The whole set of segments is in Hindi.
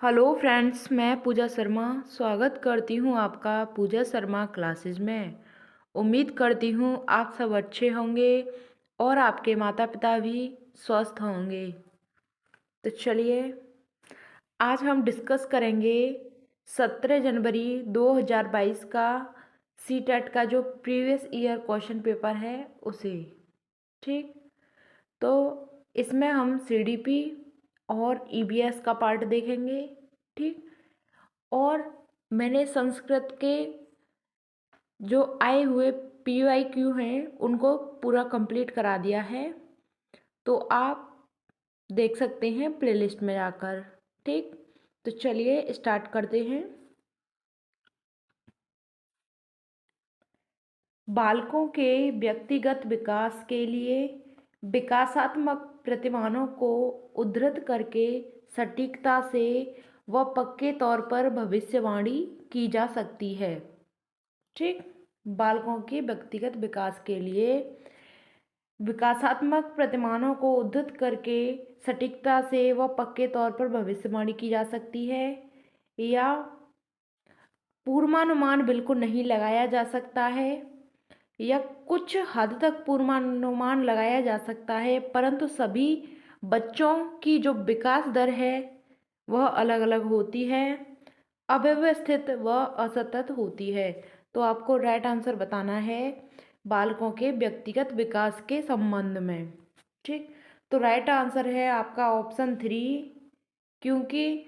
हेलो फ्रेंड्स, मैं पूजा शर्मा स्वागत करती हूँ आपका पूजा शर्मा क्लासेस में। उम्मीद करती हूँ आप सब अच्छे होंगे और आपके माता पिता भी स्वस्थ होंगे। तो चलिए, आज हम डिस्कस करेंगे 17 जनवरी 2022 का सीटेट का जो प्रीवियस ईयर क्वेश्चन पेपर है उसे। ठीक, तो इसमें हम सीडीपी और ईबीएस का पार्ट देखेंगे। ठीक, और मैंने संस्कृत के जो आए हुए पीवाईक्यू हैं उनको पूरा कंप्लीट करा दिया है, तो आप देख सकते हैं प्लेलिस्ट में जाकर। ठीक, तो चलिए स्टार्ट करते हैं। बालकों के व्यक्तिगत विकास के लिए विकासात्मक प्रतिमानों को उद्धृत करके सटीकता से व पक्के तौर पर भविष्यवाणी की जा सकती है। ठीक, बालकों के व्यक्तिगत विकास के लिए विकासात्मक प्रतिमानों को उद्धृत करके सटीकता से व पक्के तौर पर भविष्यवाणी की जा सकती है, या पूर्वानुमान बिल्कुल नहीं लगाया जा सकता है, या कुछ हद तक पूर्वानुमान लगाया जा सकता है, परंतु सभी बच्चों की जो विकास दर है वह अलग अलग होती है, अव्यवस्थित व असतत होती है। तो आपको राइट आंसर बताना है बालकों के व्यक्तिगत विकास के संबंध में। ठीक, तो राइट आंसर है आपका ऑप्शन 3, क्योंकि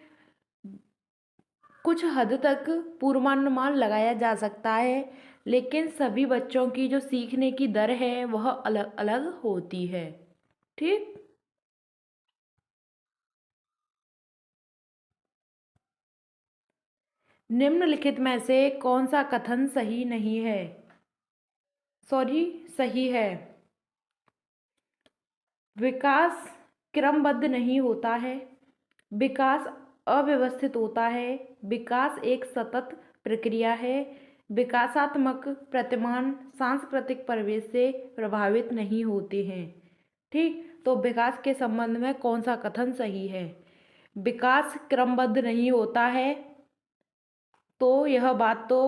कुछ हद तक पूर्वानुमान लगाया जा सकता है, लेकिन सभी बच्चों की जो सीखने की दर है वह अलग अलग होती है। ठीक, निम्नलिखित में से कौन सा कथन सही नहीं है, सही है? विकास क्रमबद्ध नहीं होता है, विकास अव्यवस्थित होता है, विकास एक सतत प्रक्रिया है, विकासात्मक प्रतिमान सांस्कृतिक परिवेश से प्रभावित नहीं होते हैं। ठीक, तो विकास के संबंध में कौन सा कथन सही है? विकास क्रमबद्ध नहीं होता है, तो यह बात तो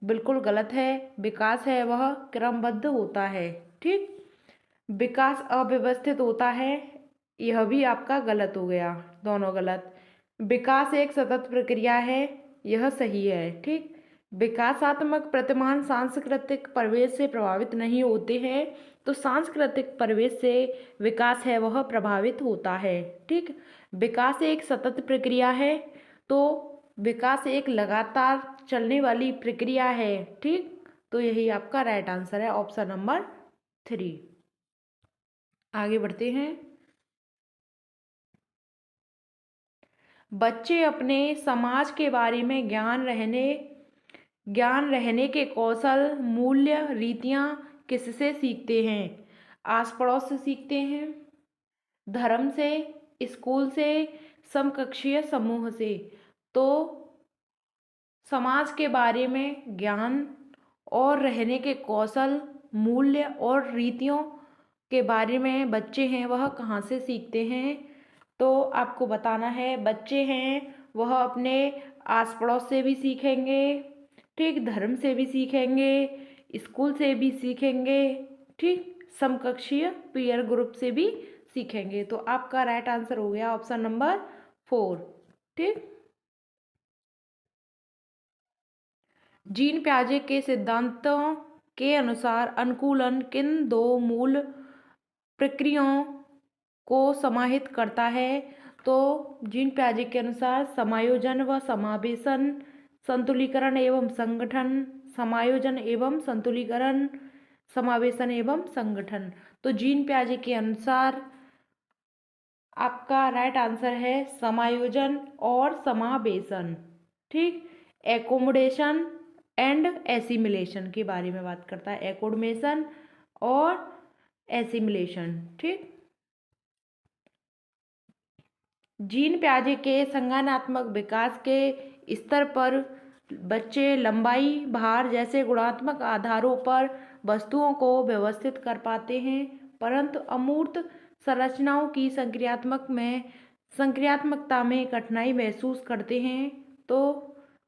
बिल्कुल गलत है। विकास है वह क्रमबद्ध होता है। ठीक, विकास अव्यवस्थित होता है, यह भी आपका गलत हो गया, दोनों गलत। विकास एक सतत प्रक्रिया है, यह सही है। ठीक, विकासात्मक प्रतिमान सांस्कृतिक परिवेश से प्रभावित नहीं होते हैं, तो सांस्कृतिक परिवेश से विकास है वह प्रभावित होता है। ठीक, विकास एक सतत प्रक्रिया है, तो विकास एक लगातार चलने वाली प्रक्रिया है। ठीक, तो यही आपका राइट आंसर है, ऑप्शन नंबर 3। आगे बढ़ते हैं। बच्चे अपने समाज के बारे में ज्ञान रहने के कौशल, मूल्य, रीतियाँ किससे सीखते हैं? आस पड़ोस से सीखते हैं, धर्म से, स्कूल से, समकक्षीय समूह से। तो समाज के बारे में ज्ञान और रहने के कौशल, मूल्य और रीतियों के बारे में बच्चे हैं वह कहाँ से सीखते हैं? तो आपको बताना है, बच्चे हैं वह अपने आस पड़ोस से भी सीखेंगे, ठीक, धर्म से भी सीखेंगे, स्कूल से भी सीखेंगे, ठीक, समकक्षीय पीयर ग्रुप से भी सीखेंगे। तो आपका राइट आंसर हो गया ऑप्शन नंबर 4। ठीक, जीन प्याजे के सिद्धांतों के अनुसार अनुकूलन किन दो मूल प्रक्रियाओं को समाहित करता है? तो जीन प्याजे के अनुसार समायोजन व समावेशन, संतुलीकरण एवं संगठन, समायोजन एवं संतुलीकरण, समावेशन एवं संगठन। तो जीन प्याजे के अनुसार आपका राइट आंसर है समायोजन और समावेशन। ठीक, एकोमोडेशन एंड एसिमिलेशन के बारे में बात करता है, एकोमोडेशन और एसिमिलेशन। ठीक, जीन प्याजे के संज्ञानात्मक विकास के स्तर पर बच्चे लंबाई, भार जैसे गुणात्मक आधारों पर वस्तुओं को व्यवस्थित कर पाते हैं, परंतु अमूर्त संरचनाओं की संक्रियात्मक में संक्रियात्मकता में कठिनाई महसूस करते हैं तो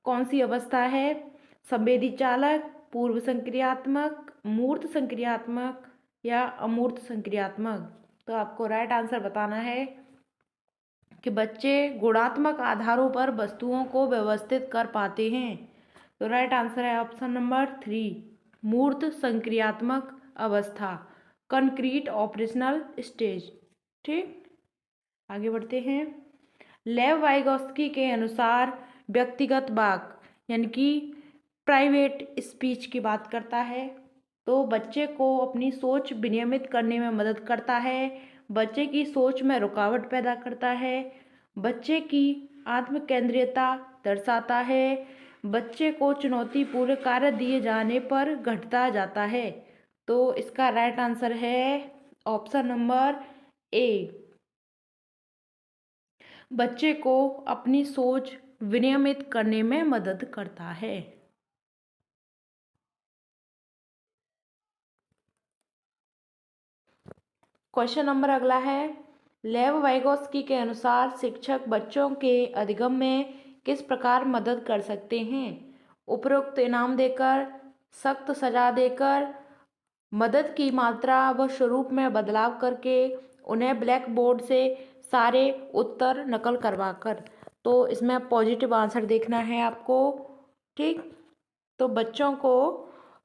कौन सी अवस्था है? संवेदी चालक, पूर्व संक्रियात्मक, मूर्त संक्रियात्मक या अमूर्त संक्रियात्मक। तो आपको राइट आंसर बताना है कि बच्चे गुणात्मक आधारों पर वस्तुओं को व्यवस्थित कर पाते हैं। तो राइट आंसर है ऑप्शन नंबर 3, मूर्त संक्रियात्मक अवस्था, कंक्रीट ऑपरेशनल स्टेज। ठीक, आगे बढ़ते हैं। लेव वाइगोत्स्की के अनुसार व्यक्तिगत वाक यानी कि प्राइवेट स्पीच की बात करता है तो बच्चे को अपनी सोच विनियमित करने में मदद करता है, बच्चे की सोच में रुकावट पैदा करता है, बच्चे की आत्मकेंद्रियता दर्शाता है, बच्चे को चुनौतीपूर्ण कार्य दिए जाने पर घटता जाता है। तो इसका राइट आंसर है ऑप्शन नंबर ए, बच्चे को अपनी सोच विनियमित करने में मदद करता है। क्वेश्चन नंबर अगला है, लेव वाइगोत्स्की के अनुसार शिक्षक बच्चों के अधिगम में किस प्रकार मदद कर सकते हैं? उपरोक्त इनाम देकर, सख्त सजा देकर, मदद की मात्रा व स्वरूप में बदलाव करके, उन्हें ब्लैक बोर्ड से सारे उत्तर नकल करवाकर। तो इसमें पॉजिटिव आंसर देखना है आपको। ठीक, तो बच्चों को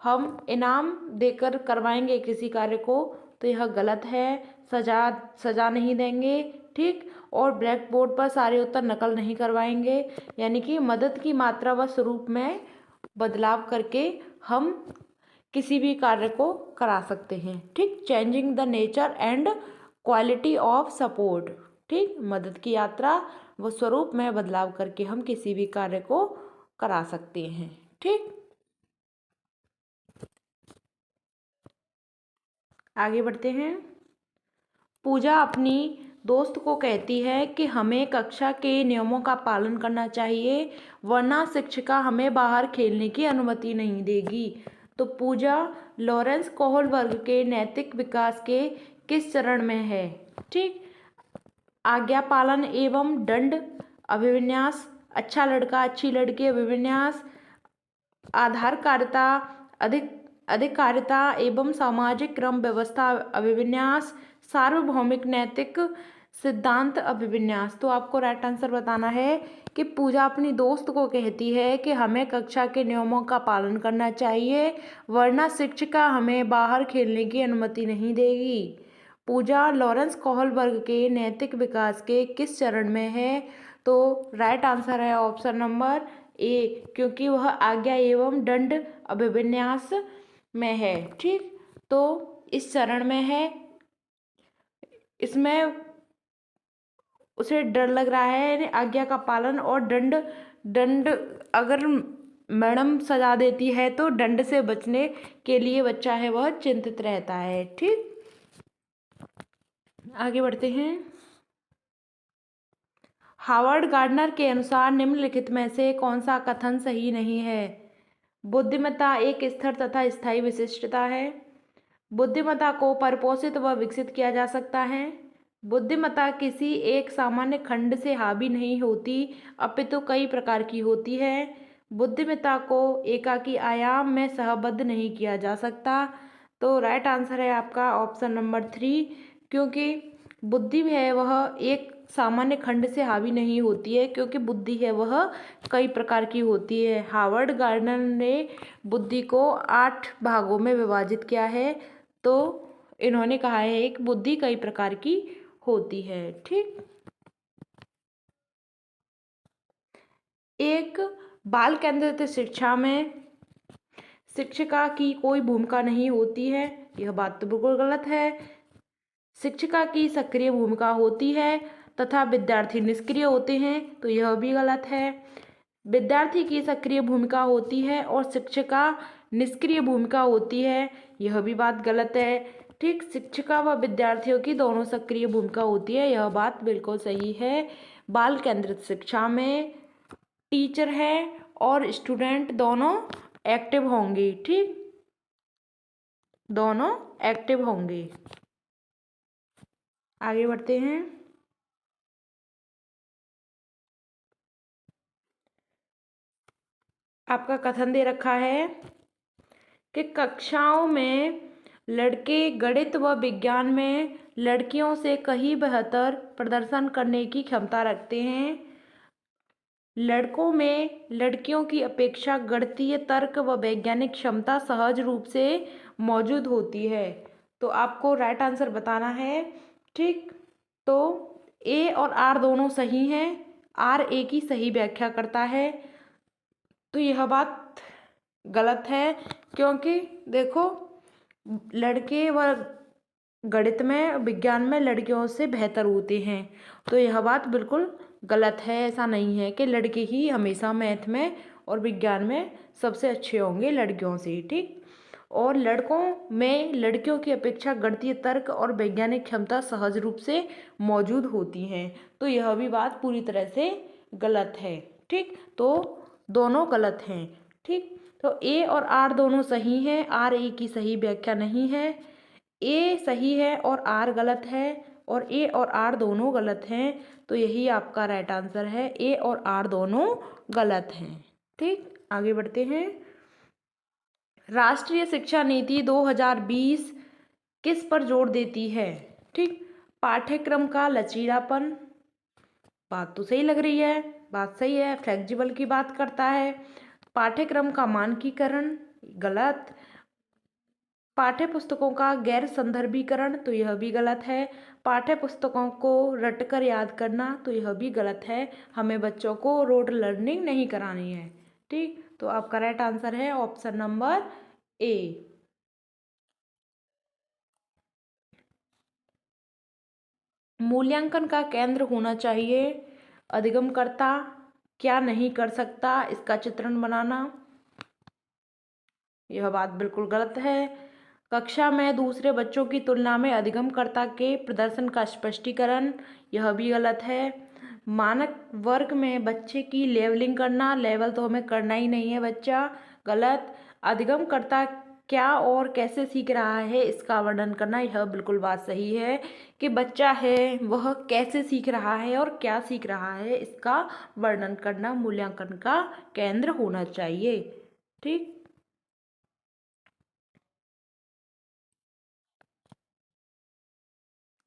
हम इनाम देकर करवाएंगे किसी कार्य को तो यह गलत है, सजा नहीं देंगे। ठीक, और ब्लैक बोर्ड पर सारे उत्तर नकल नहीं करवाएंगे, यानी कि मदद की मात्रा व स्वरूप में बदलाव करके हम किसी भी कार्य को करा सकते हैं। ठीक, changing the nature and quality of support. ठीक, मदद की यात्रा व स्वरूप में बदलाव करके हम किसी भी कार्य को करा सकते हैं। ठीक, आगे बढ़ते हैं। पूजा अपनी दोस्त को कहती है कि हमें कक्षा के नियमों का पालन करना चाहिए वरना शिक्षिका हमें बाहर खेलने की अनुमति नहीं देगी। तो पूजा लॉरेंस कोहलबर्ग के नैतिक विकास के किस चरण में है? ठीक, आज्ञा पालन एवं दंड अभिविन्यास, अच्छा लड़का अच्छी लड़की अभिविन्यास, आधारकारिता अधिकारिता एवं सामाजिक क्रम व्यवस्था अभिविन्यास, सार्वभौमिक नैतिक सिद्धांत अभिविन्यास। तो आपको राइट आंसर बताना है कि पूजा अपनी दोस्त को कहती है कि हमें कक्षा के नियमों का पालन करना चाहिए वरना शिक्षिका हमें बाहर खेलने की अनुमति नहीं देगी। पूजा लॉरेंस कोहलबर्ग के नैतिक विकास के किस चरण में है? तो राइट आंसर है ऑप्शन नंबर ए, क्योंकि वह आज्ञा एवं दंड अभिविन्यास में है। ठीक, तो इस चरण में है, इसमें उसे डर लग रहा है, यानी आज्ञा का पालन और दंड अगर मैडम सजा देती है तो दंड से बचने के लिए बच्चा है वह चिंतित रहता है। ठीक, आगे बढ़ते हैं। हावर्ड गार्डनर के अनुसार निम्नलिखित में से कौन सा कथन सही नहीं है? बुद्धिमत्ता एक स्थिर तथा स्थायी विशिष्टता है। बुद्धिमत्ता को परिपोषित व विकसित किया जा सकता है। बुद्धिमत्ता किसी एक सामान्य खंड से हावी नहीं होती अपितु कई प्रकार की होती है। बुद्धिमत्ता को एकाकी आयाम में सहबद्ध नहीं किया जा सकता। तो राइट आंसर है आपका ऑप्शन नंबर 3, क्योंकि बुद्धि है वह एक सामान्य खंड से हावी नहीं होती है, क्योंकि बुद्धि है वह कई प्रकार की होती है। हावर्ड गार्डनर ने बुद्धि को 8 भागों में विभाजित किया है। तो इन्होंने कहा है कि बुद्धि कई प्रकार की होती है। ठीक, एक बाल केंद्रित शिक्षा में शिक्षिका की कोई भूमिका नहीं होती है, यह बात तो बिल्कुल गलत है। शिक्षिका की सक्रिय भूमिका होती है तथा विद्यार्थी निष्क्रिय होते हैं, तो यह भी गलत है। विद्यार्थी की सक्रिय भूमिका होती है और शिक्षिका निष्क्रिय भूमिका होती है, यह भी बात गलत है। ठीक, शिक्षिका व विद्यार्थियों की दोनों सक्रिय भूमिका होती है, यह बात बिल्कुल सही है। बाल केंद्रित शिक्षा में टीचर है और स्टूडेंट दोनों एक्टिव होंगे। ठीक, दोनों एक्टिव होंगे। आगे बढ़ते हैं। आपका कथन दे रखा है कि कक्षाओं में लड़के गणित व विज्ञान में लड़कियों से कहीं बेहतर प्रदर्शन करने की क्षमता रखते हैं। लड़कों में लड़कियों की अपेक्षा गणितीय तर्क व वैज्ञानिक क्षमता सहज रूप से मौजूद होती है। तो आपको राइट आंसर बताना है। ठीक, तो ए और आर दोनों सही हैं। आर ए की सही व्याख्या करता है। तो यह बात गलत है, क्योंकि देखो लड़के व गणित में विज्ञान में लड़कियों से बेहतर होते हैं। तो यह बात बिल्कुल गलत है। ऐसा नहीं है कि लड़के ही हमेशा मैथ में और विज्ञान में सबसे अच्छे होंगे लड़कियों से। ठीक, और लड़कों में लड़कियों की अपेक्षा गणितीय तर्क और वैज्ञानिक क्षमता सहज रूप से मौजूद होती हैं। तो यह भी बात पूरी तरह से गलत है। ठीक, तो दोनों गलत हैं। ठीक, तो ए और आर दोनों सही हैं। आर ए की सही व्याख्या नहीं है। ए सही है और आर गलत है, और ए और आर दोनों गलत हैं। तो यही आपका राइट आंसर है। ए और आर दोनों गलत हैं। ठीक, आगे बढ़ते हैं। राष्ट्रीय शिक्षा नीति 2020 किस पर जोर देती है? ठीक, पाठ्यक्रम का लचीलापन, बात तो सही लग रही है, बात सही है। फ्लेक्सिबल की बात करता है। पाठ्यक्रम का मानकीकरण, गलत। पाठ्य पुस्तकों का गैर संदर्भीकरण, तो यह भी गलत है। पाठ्य पुस्तकों को रटकर याद करना, तो यह भी गलत है। हमें बच्चों को रोड लर्निंग नहीं करानी है। ठीक, तो आपका राइट आंसर है ऑप्शन नंबर ए। मूल्यांकन का केंद्र होना चाहिए अधिगमकर्ता, क्या नहीं कर सकता इसका चित्रण बनाना, यह बात बिल्कुल गलत है। कक्षा में दूसरे बच्चों की तुलना में अधिगमकर्ता के प्रदर्शन का स्पष्टीकरण, यह भी गलत है। मानक वर्ग में बच्चे की लेवलिंग करना, लेवल तो हमें करना ही नहीं है बच्चा, गलत। अधिगमकर्ता क्या और कैसे सीख रहा है इसका वर्णन करना, यह बिल्कुल बात सही है कि बच्चा है वह कैसे सीख रहा है और क्या सीख रहा है इसका वर्णन करना मूल्यांकन का केंद्र होना चाहिए। ठीक,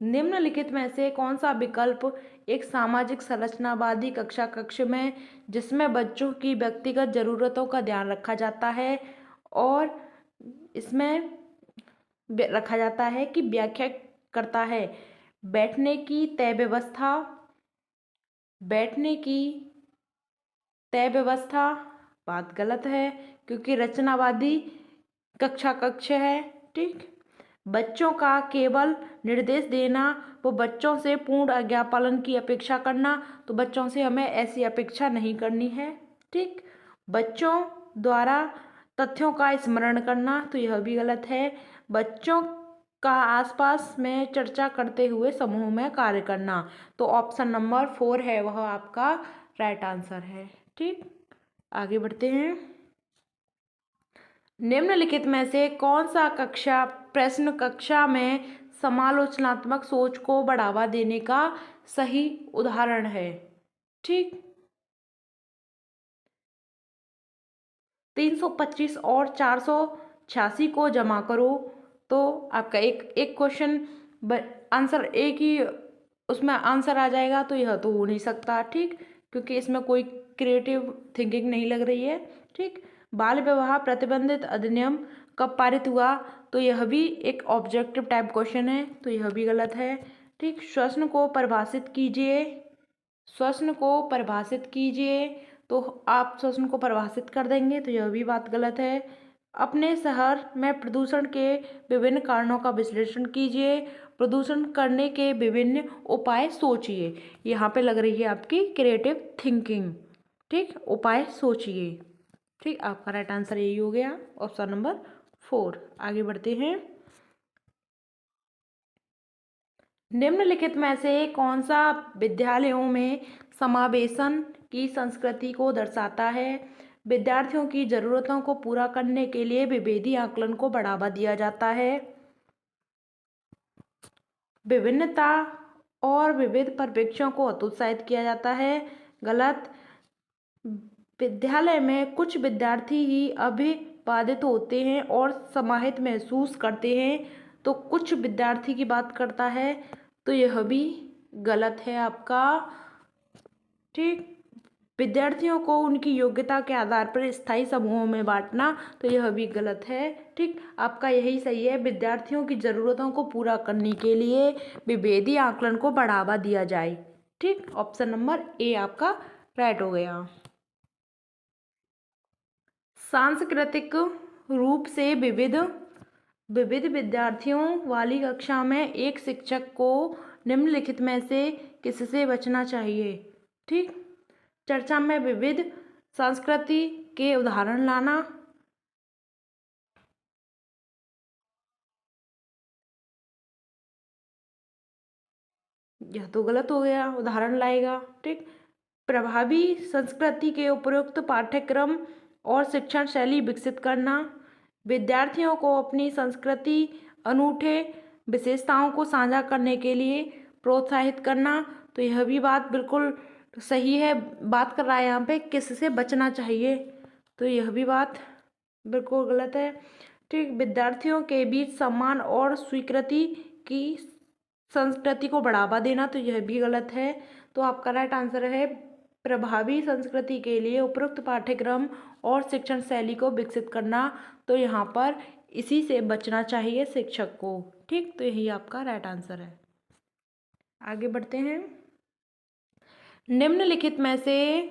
निम्नलिखित में से कौन सा विकल्प एक सामाजिक संरचनावादी कक्षा कक्ष में जिसमें बच्चों की व्यक्तिगत जरूरतों का ध्यान रखा जाता है और इसमें रखा जाता है कि व्याख्या करता है? बैठने की तय व्यवस्था, बैठने की तय व्यवस्था, बात गलत है क्योंकि रचनावादी कक्षा कक्ष है। ठीक, बच्चों का केवल निर्देश देना वो बच्चों से पूर्ण आज्ञा पालन की अपेक्षा करना, तो बच्चों से हमें ऐसी अपेक्षा नहीं करनी है। ठीक, बच्चों द्वारा तथ्यों का स्मरण करना, तो यह भी गलत है। बच्चों का आसपास में चर्चा करते हुए समूह में कार्य करना, तो ऑप्शन नंबर 4 है वह आपका राइट आंसर है। ठीक, आगे बढ़ते हैं। निम्नलिखित में से कौन सा कक्षा प्रश्न कक्षा में समालोचनात्मक सोच को बढ़ावा देने का सही उदाहरण है? ठीक, 325 और 486 को जमा करो तो आपका एक एक क्वेश्चन आंसर एक ही उसमें आंसर आ जाएगा, तो यह तो हो नहीं सकता। ठीक, क्योंकि इसमें कोई क्रिएटिव थिंकिंग नहीं लग रही है। ठीक, बाल विवाह प्रतिबंधित अधिनियम कब पारित हुआ? तो यह भी एक ऑब्जेक्टिव टाइप क्वेश्चन है, तो यह भी गलत है। ठीक, श्वसन को परिभाषित कीजिए, श्वसन को परिभाषित कीजिए, तो आप श्वसन को परिभाषित कर देंगे, तो यह भी बात गलत है। अपने शहर में प्रदूषण के विभिन्न कारणों का विश्लेषण कीजिए, प्रदूषण करने के विभिन्न उपाय सोचिए, यहाँ पे लग रही है आपकी क्रिएटिव थिंकिंग। ठीक, उपाय सोचिए। ठीक, आपका राइट आंसर यही हो गया ऑप्शन नंबर 4। आगे बढ़ते हैं। निम्नलिखित में से कौन सा विद्यालयों में समावेशन की संस्कृति को दर्शाता है? विद्यार्थियों की जरूरतों को पूरा करने के लिए विभेदी आकलन को बढ़ावा दिया जाता है। विभिन्नता और विविध परिप्रेक्ष्यों को हतोत्साहित किया जाता है, गलत। विद्यालय में कुछ विद्यार्थी ही अभिवादित होते हैं और समाहित महसूस करते हैं, तो कुछ विद्यार्थी की बात करता है, तो यह भी गलत है आपका। ठीक, विद्यार्थियों को उनकी योग्यता के आधार पर स्थायी समूहों में बांटना, तो यह भी गलत है। ठीक, आपका यही सही है, विद्यार्थियों की ज़रूरतों को पूरा करने के लिए विभेदी आकलन को बढ़ावा दिया जाए। ठीक, ऑप्शन नंबर ए आपका राइट हो गया। सांस्कृतिक रूप से विविध विविध विद्यार्थियों वाली कक्षा में एक शिक्षक को निम्नलिखित में से किससे बचना चाहिए। ठीक, चर्चा में विविध संस्कृति के उदाहरण लाना, यह तो गलत हो गया, उदाहरण लाएगा। ठीक, प्रभावी संस्कृति के उपयुक्त पाठ्यक्रम और शिक्षण शैली विकसित करना, विद्यार्थियों को अपनी संस्कृति अनूठे विशेषताओं को साझा करने के लिए प्रोत्साहित करना, तो यह भी बात बिल्कुल सही है। बात कर रहा है यहाँ पे किससे बचना चाहिए, तो यह भी बात बिल्कुल गलत है। ठीक, विद्यार्थियों के बीच सम्मान और स्वीकृति की संस्कृति को बढ़ावा देना, तो यह भी गलत है। तो आपका राइट आंसर है प्रभावी संस्कृति के लिए उपयुक्त पाठ्यक्रम और शिक्षण शैली को विकसित करना, तो यहाँ पर इसी से बचना चाहिए शिक्षक को। ठीक, तो यही आपका राइट आंसर है। आगे बढ़ते हैं। निम्नलिखित में से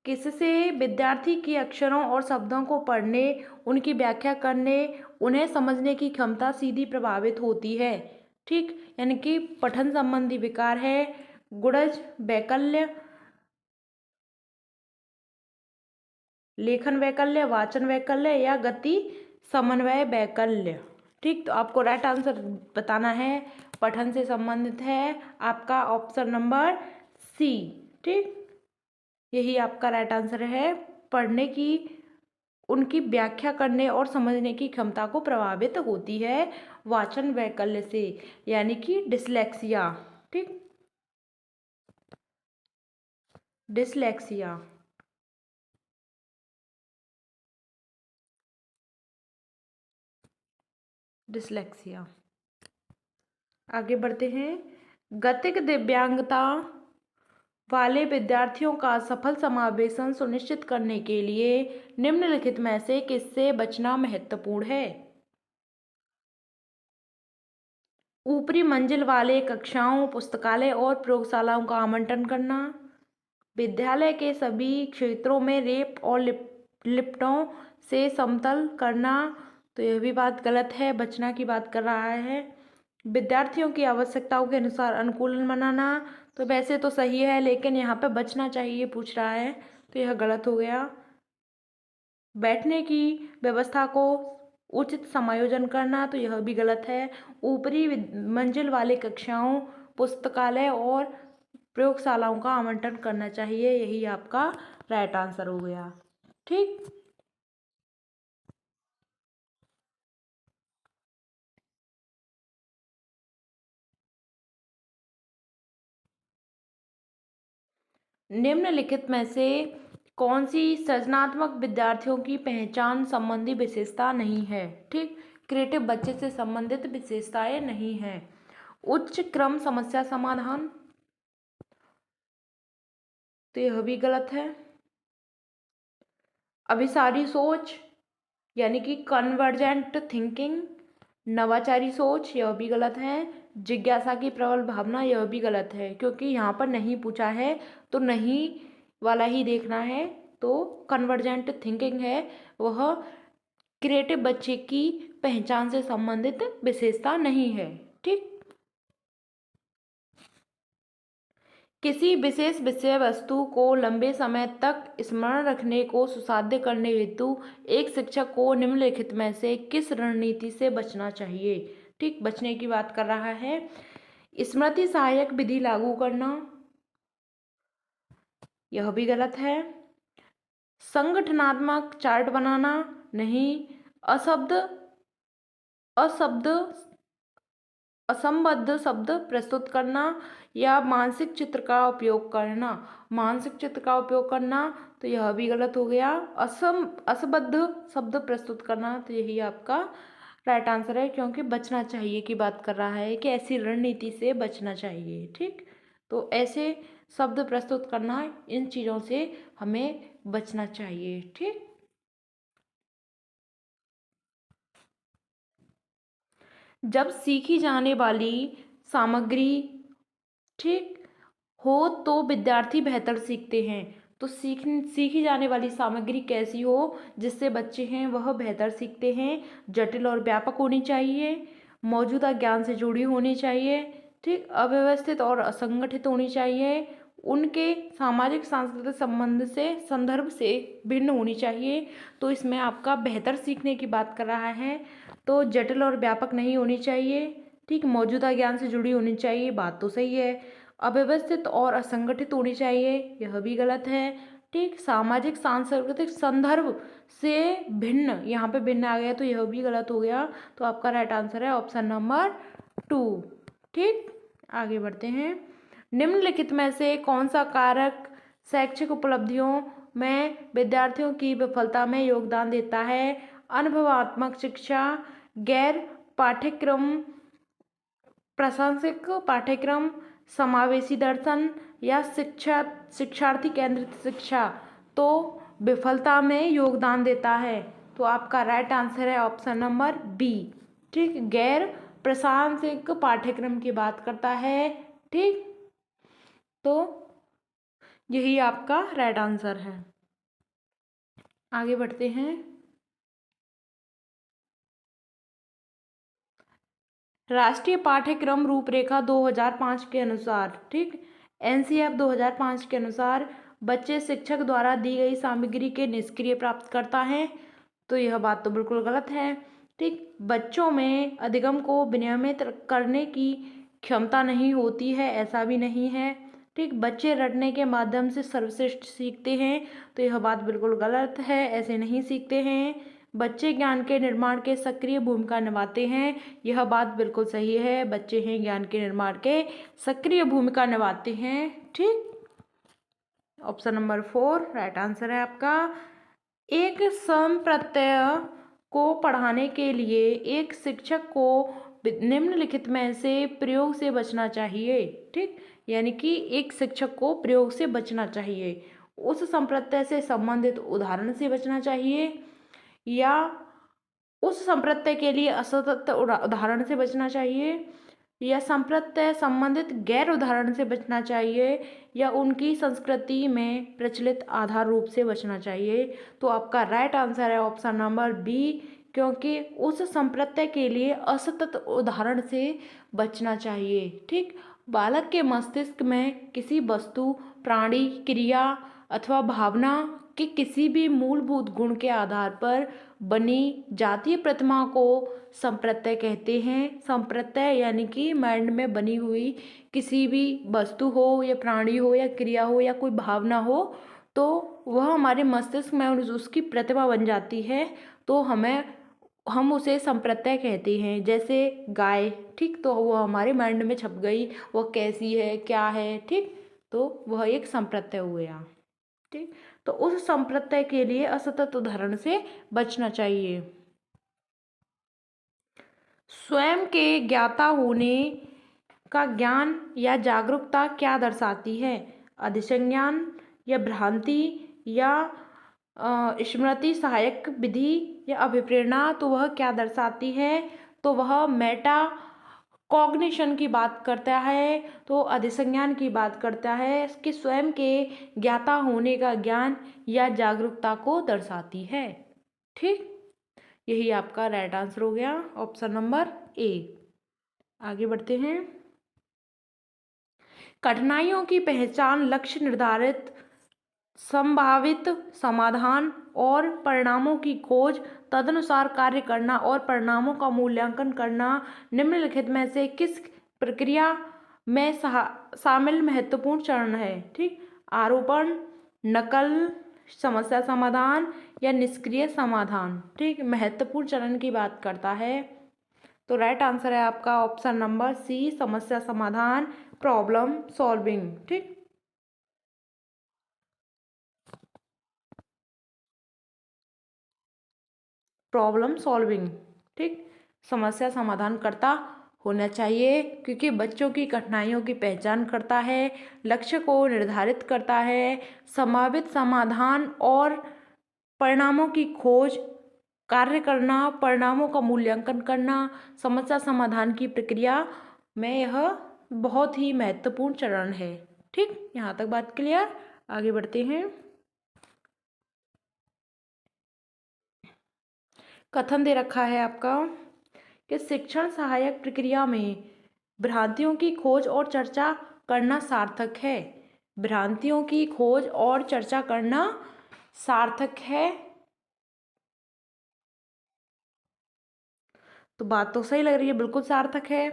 किससे विद्यार्थी के अक्षरों और शब्दों को पढ़ने, उनकी व्याख्या करने, उन्हें समझने की क्षमता सीधी प्रभावित होती है। ठीक, यानी कि पठन संबंधी विकार है, गुणज वैकल्य, लेखन वैकल्य, वाचन वैकल्य या गति समन्वय वैकल्य। ठीक, तो आपको राइट आंसर बताना है, पठन से संबंधित है आपका ऑप्शन नंबर सी। ठीक, यही आपका राइट आंसर है, पढ़ने की, उनकी व्याख्या करने और समझने की क्षमता को प्रभावित होती है वाचन वैकल्य से, यानी कि डिसलेक्सिया। ठीक, डिसलेक्सिया। डिसलेक्सिया। आगे बढ़ते हैं। गतिक दिव्यांगता वाले विद्यार्थियों का सफल समावेशन सुनिश्चित करने के लिए निम्नलिखित में से किससे बचना महत्वपूर्ण है। ऊपरी मंजिल वाले कक्षाओं, पुस्तकालय और प्रयोगशालाओं का आवंटन करना, विद्यालय के सभी क्षेत्रों में रेप और लिपटों से समतल करना, तो यह भी बात गलत है, बचना की बात कर रहा है। विद्यार्थियों की आवश्यकताओं के अनुसार अनुकूलन बनाना, तो वैसे तो सही है लेकिन यहाँ पे बचना चाहिए पूछ रहा है, तो यह गलत हो गया। बैठने की व्यवस्था को उचित समायोजन करना, तो यह भी गलत है। ऊपरी मंजिल वाले कक्षाओं, पुस्तकालय और प्रयोगशालाओं का आवंटन करना चाहिए, यही आपका राइट आंसर हो गया। ठीक, निम्नलिखित में से कौन सी सृजनात्मक विद्यार्थियों की पहचान संबंधी विशेषता नहीं है। ठीक, क्रिएटिव बच्चे से संबंधित विशेषताएं नहीं है। उच्च क्रम समस्या समाधान, तो यह भी गलत है। अभिसारी सोच, यानी कि कन्वर्जेंट थिंकिंग, नवाचारी सोच, यह भी गलत है। जिज्ञासा की प्रबल भावना, यह भी गलत है, क्योंकि यहाँ पर नहीं पूछा है तो नहीं वाला ही देखना है। तो कन्वर्जेंट थिंकिंग है वह क्रिएटिव बच्चे की पहचान से संबंधित विशेषता नहीं है। ठीक, किसी विशेष विषय वस्तु को लंबे समय तक स्मरण रखने को सुसाध्य करने हेतु एक शिक्षक को निम्नलिखित में से किस रणनीति से बचना चाहिए। ठीक, बचने की बात कर रहा है। स्मृति सहायक विधि लागू करना, यह भी गलत है। संगठनात्मक चार्ट बनाना, नहीं। अशब्द अशब्द असंबद्ध शब्द प्रस्तुत करना या मानसिक चित्र का उपयोग करना। मानसिक चित्र का उपयोग करना तो यह भी गलत हो गया। असंबद्ध शब्द प्रस्तुत करना तो यही आपका राइट आंसर है, क्योंकि बचना चाहिए की बात कर रहा है कि ऐसी रणनीति से बचना चाहिए। ठीक, तो ऐसे शब्द प्रस्तुत करना, इन चीज़ों से हमें बचना चाहिए। ठीक, जब सीखी जाने वाली सामग्री ठीक हो तो विद्यार्थी बेहतर सीखते हैं। तो सीखी जाने वाली सामग्री कैसी हो जिससे बच्चे हैं वह बेहतर सीखते हैं? जटिल और व्यापक होनी चाहिए, मौजूदा ज्ञान से जुड़ी होनी चाहिए, ठीक, अव्यवस्थित और असंगठित होनी चाहिए, उनके सामाजिक सांस्कृतिक संदर्भ से भिन्न होनी चाहिए। तो इसमें आपका बेहतर सीखने की बात कर रहा है, तो जटिल और व्यापक नहीं होनी चाहिए, ठीक, मौजूदा ज्ञान से जुड़ी होनी चाहिए, बात तो सही है। अव्यवस्थित और असंगठित होनी चाहिए, यह भी गलत है। ठीक, सामाजिक सांस्कृतिक संदर्भ से भिन्न, यहाँ पे भिन्न आ गया तो यह भी गलत हो गया। तो आपका राइट आंसर है ऑप्शन नंबर 2। ठीक, आगे बढ़ते हैं। निम्नलिखित में से कौन सा कारक शैक्षिक उपलब्धियों में विद्यार्थियों की विफलता में योगदान देता है? अनुभवात्मक शिक्षा, गैर पाठ्यक्रम प्रासंगिक पाठ्यक्रम, समावेशी दर्शन या शिक्षार्थी केंद्रित शिक्षा। तो विफलता में योगदान देता है, तो आपका राइट आंसर है ऑप्शन नंबर बी। ठीक, गैर प्रासंगिक पाठ्यक्रम की बात करता है। ठीक, तो यही आपका राइट आंसर है। आगे बढ़ते हैं। राष्ट्रीय पाठ्यक्रम रूपरेखा 2005 के अनुसार, ठीक, एनसीएफ 2005 के अनुसार बच्चे शिक्षक द्वारा दी गई सामग्री के निष्क्रिय प्राप्त करता है। तो यह बात तो बिल्कुल गलत है। ठीक, बच्चों में अधिगम को विनियमित करने की क्षमता नहीं होती है, ऐसा भी नहीं है। ठीक, बच्चे रटने के माध्यम से सर्वश्रेष्ठ सीखते हैं, तो यह बात बिल्कुल गलत है, ऐसे नहीं सीखते हैं। बच्चे ज्ञान के निर्माण के सक्रिय भूमिका निभाते हैं, यह बात बिल्कुल सही है, बच्चे हैं ज्ञान के निर्माण के सक्रिय भूमिका निभाते हैं। ठीक, ऑप्शन नंबर 4 राइट आंसर है आपका। एक संप्रत्यय को पढ़ाने के लिए एक शिक्षक को निम्नलिखित में से प्रयोग से बचना चाहिए। ठीक, यानी कि एक शिक्षक को प्रयोग से बचना चाहिए, उस संप्रत्यय से संबंधित उदाहरण से बचना चाहिए, या उस संप्रत्यय के लिए असतत उदाहरण से बचना चाहिए, या संप्रत्यय संबंधित गैर उदाहरण से बचना चाहिए, या उनकी संस्कृति में प्रचलित आधार रूप से बचना चाहिए। तो आपका राइट आंसर है ऑप्शन नंबर बी, क्योंकि उस संप्रत्यय के लिए असतत उदाहरण से बचना चाहिए। ठीक, बालक के मस्तिष्क में किसी वस्तु, प्राणी, क्रिया अथवा भावना के किसी भी मूलभूत गुण के आधार पर बनी जातीय प्रतिमा को संप्रत्यय कहते हैं। संप्रत्यय यानी कि माइंड में बनी हुई किसी भी वस्तु हो या प्राणी हो या क्रिया हो या कोई भावना हो, तो वह हमारे मस्तिष्क में उसकी प्रतिमा बन जाती है, तो हम उसे संप्रत्यय कहते हैं। जैसे गाय, ठीक, तो वो हमारे माइंड में छप गई, वह कैसी है, क्या है, ठीक, तो वह एक संप्रत्यय हो गया। ठीक, तो उस संप्रत्यय के लिए असतत उदाहरण से बचना चाहिए। स्वयं के ज्ञाता होने का ज्ञान या जागरूकता क्या दर्शाती है? अधिसंज्ञान या भ्रांति या स्मृति सहायक विधि या अभिप्रेरणा। तो वह क्या दर्शाती है? तो वह मेटा कॉग्निशन की बात करता है, तो अधिसंज्ञान की बात करता है, इसके स्वयं के ज्ञाता होने का ज्ञान या जागरूकता को दर्शाती है। ठीक, यही आपका राइट आंसर हो गया ऑप्शन नंबर ए। आगे बढ़ते हैं। कठिनाइयों की पहचान, लक्ष्य निर्धारित, संभावित समाधान और परिणामों की खोज, तदनुसार कार्य करना और परिणामों का मूल्यांकन करना निम्नलिखित में से किस प्रक्रिया में शामिल महत्वपूर्ण चरण है? ठीक, आरोपण, नकल, समस्या समाधान या निष्क्रिय समाधान। ठीक, महत्वपूर्ण चरण की बात करता है। तो राइट आंसर है आपका ऑप्शन नंबर सी, समस्या समाधान, प्रॉब्लम सॉल्विंग। ठीक, प्रॉब्लम सॉल्विंग। ठीक, समस्या समाधान करता होना चाहिए, क्योंकि बच्चों की कठिनाइयों की पहचान करता है, लक्ष्य को निर्धारित करता है, संभावित समाधान और परिणामों की खोज, कार्य करना, परिणामों का मूल्यांकन करना, समस्या समाधान की प्रक्रिया में यह बहुत ही महत्वपूर्ण चरण है। ठीक, यहाँ तक बात क्लियर। आगे बढ़ते हैं। कथन दे रखा है आपका कि शिक्षण सहायक प्रक्रिया में भ्रांतियों की खोज और चर्चा करना सार्थक है। भ्रांतियों की खोज और चर्चा करना सार्थक है। तो बात तो सही लग रही है, बिल्कुल सार्थक है।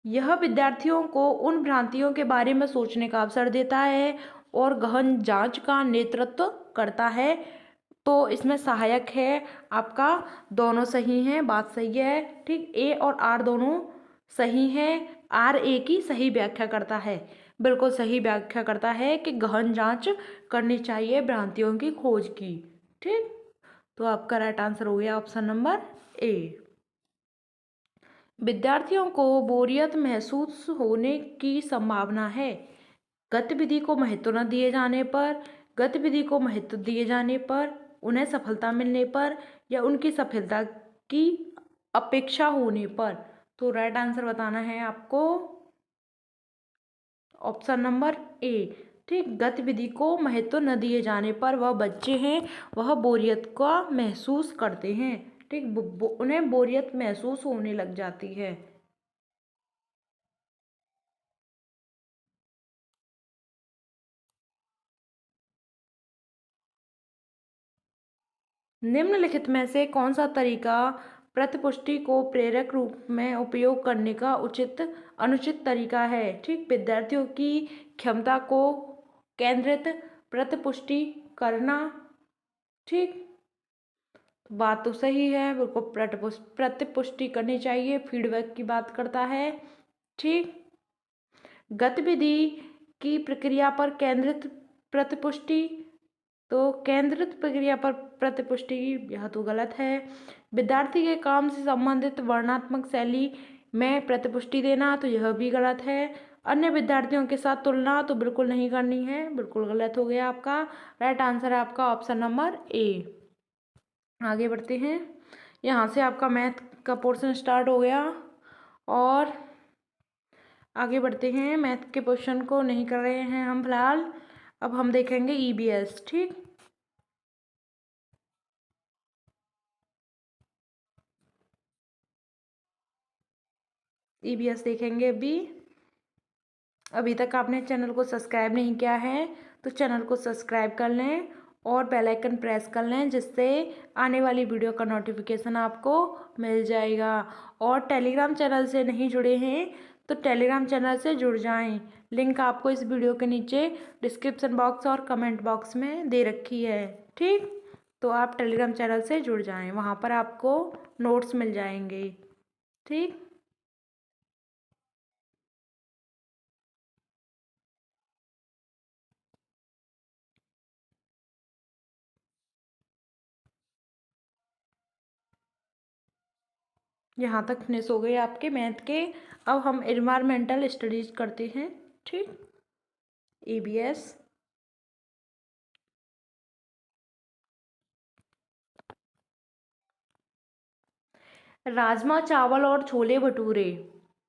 यह विद्यार्थियों को उन भ्रांतियों के बारे में सोचने का अवसर देता है और गहन जांच का नेतृत्व करता है। तो इसमें सहायक है आपका, दोनों सही हैं, बात सही है। ठीक, ए और आर दोनों सही हैं। आर ए की सही व्याख्या करता है, बिल्कुल सही व्याख्या करता है कि गहन जांच करनी चाहिए भ्रांतियों की खोज की। ठीक, तो आपका राइट आंसर हो गया ऑप्शन नंबर ए। विद्यार्थियों को बोरियत महसूस होने की संभावना है। गतिविधि को महत्व न दिए जाने पर, गतिविधि को महत्व दिए जाने पर, उन्हें सफलता मिलने पर या उनकी सफलता की अपेक्षा होने पर। तो राइट आंसर बताना है आपको ऑप्शन नंबर ए। ठीक, गतिविधि को महत्व न दिए जाने पर वह बच्चे हैं, वह बोरियत का महसूस करते हैं। ठीक, उन्हें बोरियत महसूस होने लग जाती है। निम्नलिखित में से कौन सा तरीका प्रतिपुष्टि को प्रेरक रूप में उपयोग करने का उचित अनुचित तरीका है? ठीक, विद्यार्थियों की क्षमता को केंद्रित प्रतिपुष्टि करना। ठीक, बात तो सही है, बिल्कुल प्रतिपुष्टि करनी चाहिए, फीडबैक की बात करता है। ठीक, गतिविधि की प्रक्रिया पर केंद्रित प्रतिपुष्टि, तो केंद्रित प्रक्रिया पर प्रतिपुष्टि, यह तो गलत है। विद्यार्थी के काम से संबंधित वर्णनात्मक शैली में प्रतिपुष्टि देना, तो यह भी गलत है। अन्य विद्यार्थियों के साथ तुलना, तो बिल्कुल नहीं करनी है, बिल्कुल गलत हो गया आपका। राइट आंसर है आपका ऑप्शन नंबर ए। आगे बढ़ते हैं। यहाँ से आपका मैथ का पोर्शन स्टार्ट हो गया और आगे बढ़ते हैं। मैथ के क्वेश्चन को नहीं कर रहे हैं हम फिलहाल, अब हम देखेंगे ईबीएस। ठीक, ईबीएस देखेंगे। अभी तक आपने चैनल को सब्सक्राइब नहीं किया है तो चैनल को सब्सक्राइब कर लें और बेल आइकन प्रेस कर लें, जिससे आने वाली वीडियो का नोटिफिकेशन आपको मिल जाएगा। और टेलीग्राम चैनल से नहीं जुड़े हैं तो टेलीग्राम चैनल से जुड़ जाएं। लिंक आपको इस वीडियो के नीचे डिस्क्रिप्शन बॉक्स और कमेंट बॉक्स में दे रखी है। ठीक, तो आप टेलीग्राम चैनल से जुड़ जाएं, वहाँ पर आपको नोट्स मिल जाएंगे। ठीक, यहाँ तक फिनिश हो गए आपके मैथ के। अब हम एनवायरमेंटल स्टडीज करते हैं। ठीक, ईबीएस। राजमा चावल और छोले भटूरे,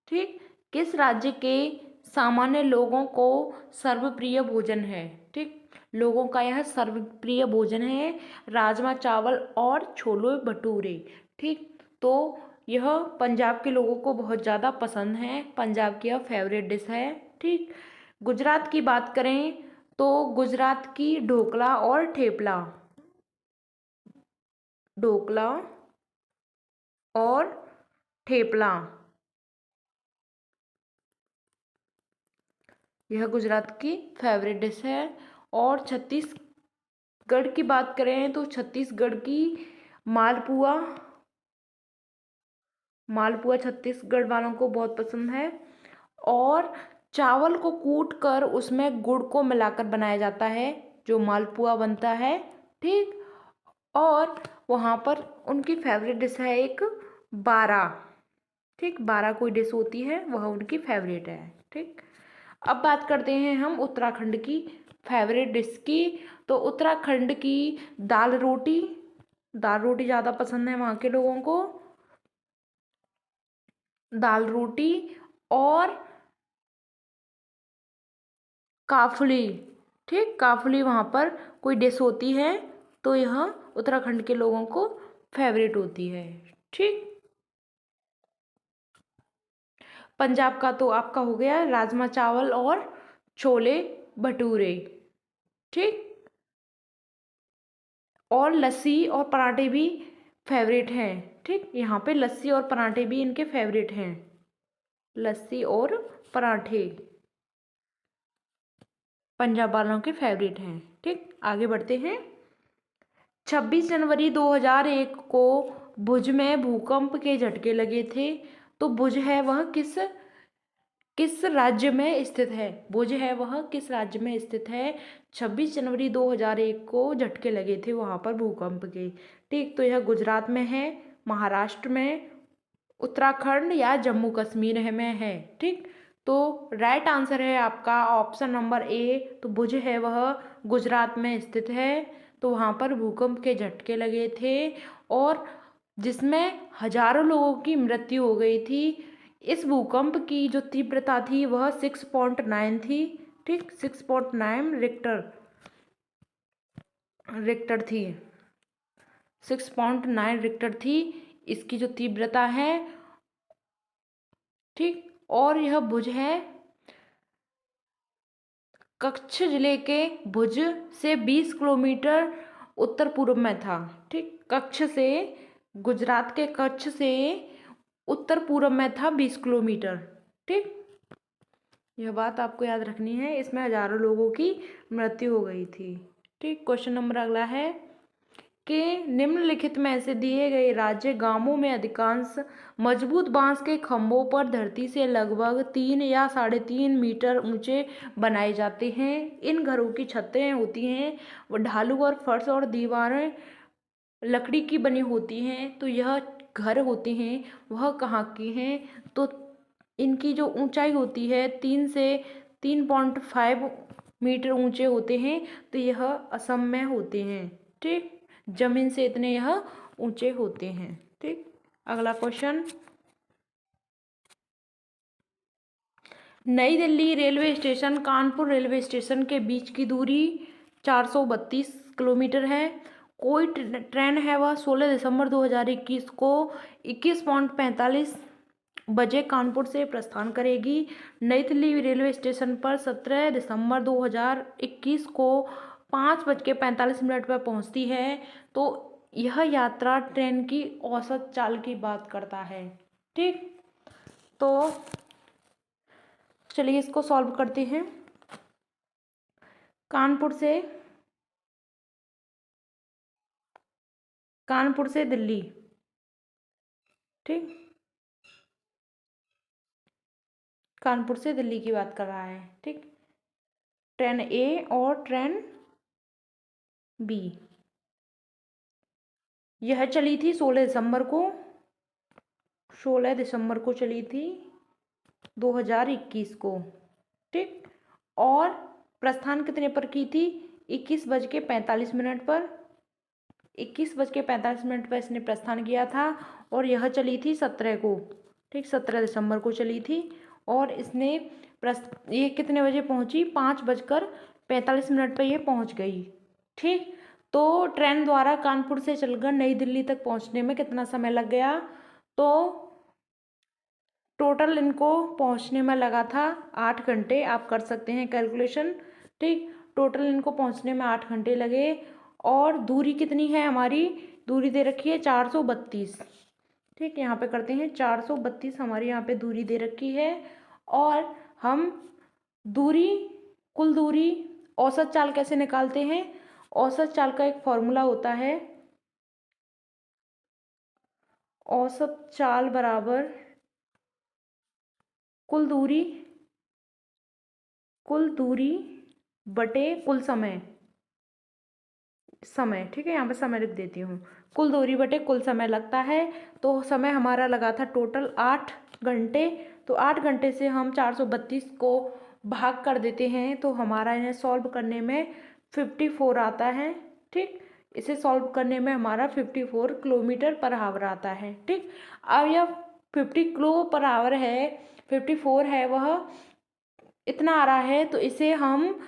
ठीक, किस राज्य के सामान्य लोगों को सर्वप्रिय भोजन है? ठीक, लोगों का यह सर्वप्रिय भोजन है, राजमा चावल और छोले भटूरे। ठीक, तो यह पंजाब के लोगों को बहुत ज़्यादा पसंद है, पंजाब की यह फेवरेट डिश है। ठीक, गुजरात की बात करें तो गुजरात की ढोकला और ठेपला, ढोकला और ठेपला, यह गुजरात की फेवरेट डिश है। और छत्तीसगढ़ की बात करें तो छत्तीसगढ़ की मालपुआ, मालपुआ छत्तीसगढ़ वालों को बहुत पसंद है। और चावल को कूट कर उसमें गुड़ को मिलाकर बनाया जाता है जो मालपुआ बनता है। ठीक। और वहाँ पर उनकी फेवरेट डिश है एक बारा। ठीक, बारा कोई डिश होती है, वह उनकी फेवरेट है। ठीक। अब बात करते हैं हम उत्तराखंड की फेवरेट डिश की। तो उत्तराखंड की दाल रोटी, दाल रोटी ज़्यादा पसंद है वहाँ के लोगों को। दाल रोटी और काफली। ठीक, काफली वहाँ पर कोई डिश होती है, तो यह उत्तराखंड के लोगों को फेवरेट होती है। ठीक। पंजाब का तो आपका हो गया राजमा चावल और छोले भटूरे। ठीक। और लस्सी और पराठे भी फेवरेट हैं। ठीक, यहाँ पे लस्सी और पराठे भी इनके फेवरेट हैं। लस्सी और पराठे पंजाब वालों के फेवरेट हैं। ठीक, आगे बढ़ते हैं। 26 जनवरी 2001 को भुज में भूकंप के झटके लगे थे। तो भुज है वह किस राज्य में स्थित है? भुज है वह किस राज्य में स्थित है? 26 जनवरी 2001 को झटके लगे थे वहाँ पर भूकंप के। ठीक, तो यह गुजरात में है, महाराष्ट्र में, उत्तराखंड या जम्मू कश्मीर में है। ठीक, तो राइट आंसर है आपका ऑप्शन नंबर ए। तो भुज है वह गुजरात में स्थित है। तो वहाँ पर भूकंप के झटके लगे थे और जिसमें हजारों लोगों की मृत्यु हो गई थी। इस भूकंप की जो तीव्रता थी वह 6.9 थी। ठीक, 6.9 रिक्टर थी। 6.9 रिक्टर थी इसकी जो तीव्रता है। ठीक, और यह भुज है कच्छ जिले के भुज से 20 किलोमीटर उत्तर पूर्व में था। ठीक, कच्छ से, गुजरात के कच्छ से उत्तर पूर्व में था 20 किलोमीटर। ठीक, यह बात आपको याद रखनी है, इसमें हजारों लोगों की मृत्यु हो गई थी। ठीक, क्वेश्चन नंबर अगला है कि निम्नलिखित में से दिए गए राज्य गांवों में अधिकांश मजबूत बांस के खंभों पर धरती से लगभग 3 या 3.5 मीटर ऊंचे बनाए जाते हैं। इन घरों की छतें होती हैं वो ढालू और फर्श और दीवारें लकड़ी की बनी होती हैं। तो यह घर होते हैं वह कहाँ के हैं? तो इनकी जो ऊंचाई होती है 3 से 3.5 मीटर ऊंचे होते हैं। तो यह असम में होते हैं। ठीक, जमीन से इतने यह ऊंचे होते हैं। ठीक, अगला क्वेश्चन। नई Delhi railway station Kanpur railway station के बीच की दूरी 432 किलोमीटर है। कोई ट्रेन है वह 16 दिसंबर 2021 को 21:45 बजे कानपुर से प्रस्थान करेगी। नई दिल्ली रेलवे स्टेशन पर 17 दिसंबर 2021 को 5:45 पर पहुंचती है। तो यह यात्रा ट्रेन की औसत चाल की बात करता है। ठीक, तो चलिए इसको सॉल्व करते हैं। कानपुर से दिल्ली। ठीक, कानपुर से दिल्ली की बात कर रहा है। ठीक, ट्रेन ए और ट्रेन बी यह चली थी 16 दिसंबर को, 16 दिसंबर को चली थी 2021 को। ठीक, और प्रस्थान कितने पर की थी? 21:45 पर। 21:45 पर इसने प्रस्थान किया था और यह चली थी 17 को। ठीक, 17 दिसंबर को चली थी और इसने ये कितने बजे पहुंची? 5:45 पर ये पहुंच गई। ठीक, तो ट्रेन द्वारा कानपुर से चलकर नई दिल्ली तक पहुंचने में कितना समय लग गया? तो टोटल इनको पहुंचने में लगा था 8 घंटे। आप कर सकते हैं कैलकुलेशन। ठीक, टोटल इनको पहुंचने में 8 घंटे लगे। और दूरी कितनी है हमारी? दूरी दे रखी है 432। ठीक, यहाँ पे करते हैं 432 हमारी यहाँ पे दूरी दे रखी है। और हम दूरी, कुल दूरी औसत चाल कैसे निकालते हैं? औसत चाल का एक फॉर्मूला होता है औसत चाल बराबर कुल दूरी बटे कुल समय। ठीक है, यहाँ पे समय लिख देती हूँ। कुल दूरी बटे कुल समय लगता है, तो समय हमारा लगा था टोटल 8 घंटे। तो 8 घंटे से हम 432 को भाग कर देते हैं, तो हमारा इन्हें सॉल्व करने में 54 आता है। ठीक, इसे सॉल्व करने में हमारा 54 किलोमीटर पर आवर आता है। ठीक, अब यह 50 किलो पर आवर है, 54 है, वह इतना आ रहा है, तो इसे हम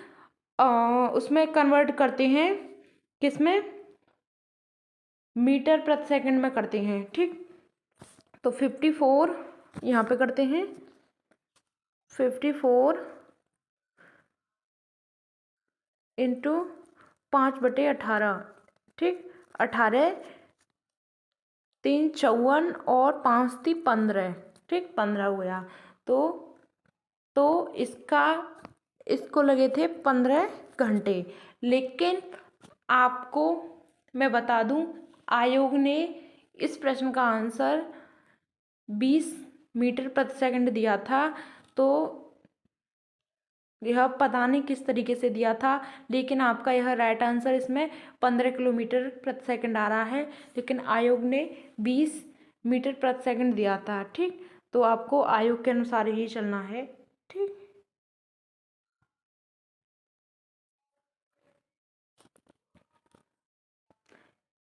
उसमें कन्वर्ट करते हैं, किसमें, मीटर प्रति सेकंड में करते हैं। ठीक, तो 54 यहाँ पे करते हैं, 54 इंटू 5/18। ठीक, 18 3 54 और 5 3 15। ठीक, 15 हुआ। तो इसको लगे थे 15 घंटे। लेकिन आपको मैं बता दूं, आयोग ने इस प्रश्न का आंसर 20 मीटर प्रति सेकंड दिया था। तो यह पता नहीं किस तरीके से दिया था, लेकिन आपका यह राइट आंसर इसमें 15 किलोमीटर प्रति सेकंड आ रहा है, लेकिन आयोग ने 20 मीटर प्रति सेकंड दिया था। ठीक, तो आपको आयोग के अनुसार ही चलना है। ठीक,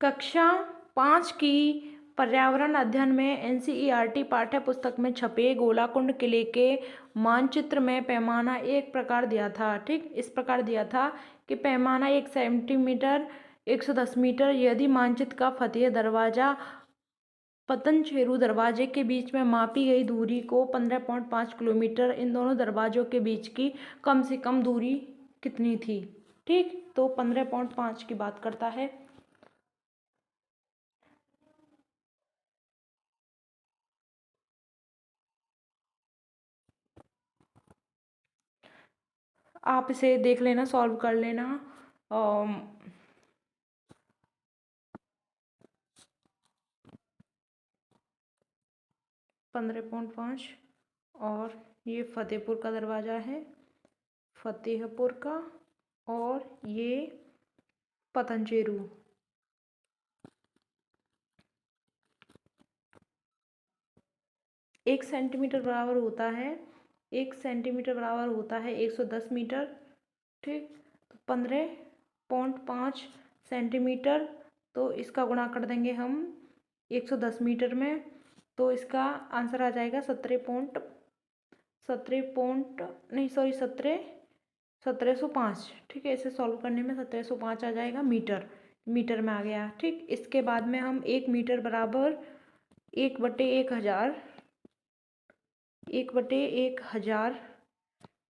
कक्षा 5 की पर्यावरण अध्ययन में एनसीईआरटी पाठ्य पुस्तक में छपे गोलाकुंड किले के मानचित्र में पैमाना एक प्रकार दिया था। ठीक, इस प्रकार दिया था कि पैमाना 1 सेंटीमीटर 110 मीटर। यदि मानचित्र का फतेह दरवाजा पतनचेरू दरवाजे के बीच में मापी गई दूरी को 15.5 किलोमीटर, इन दोनों दरवाजों के बीच की कम से कम दूरी कितनी थी। ठीक, तो 15.5 की बात करता है। आप इसे देख लेना, सॉल्व कर लेना। 15.5, और ये फतेहपुर का दरवाज़ा है, फतेहपुर का, और ये पतंचेरू। एक सेंटीमीटर बराबर होता है 110 मीटर। ठीक, तो 15.5 सेंटीमीटर, तो इसका गुणा कर देंगे हम 110 मीटर में, तो इसका आंसर आ जाएगा 1705। ठीक है, इसे सॉल्व करने में 1705 आ जाएगा मीटर में आ गया। ठीक, इसके बाद में हम 1 मीटर बराबर 1/1000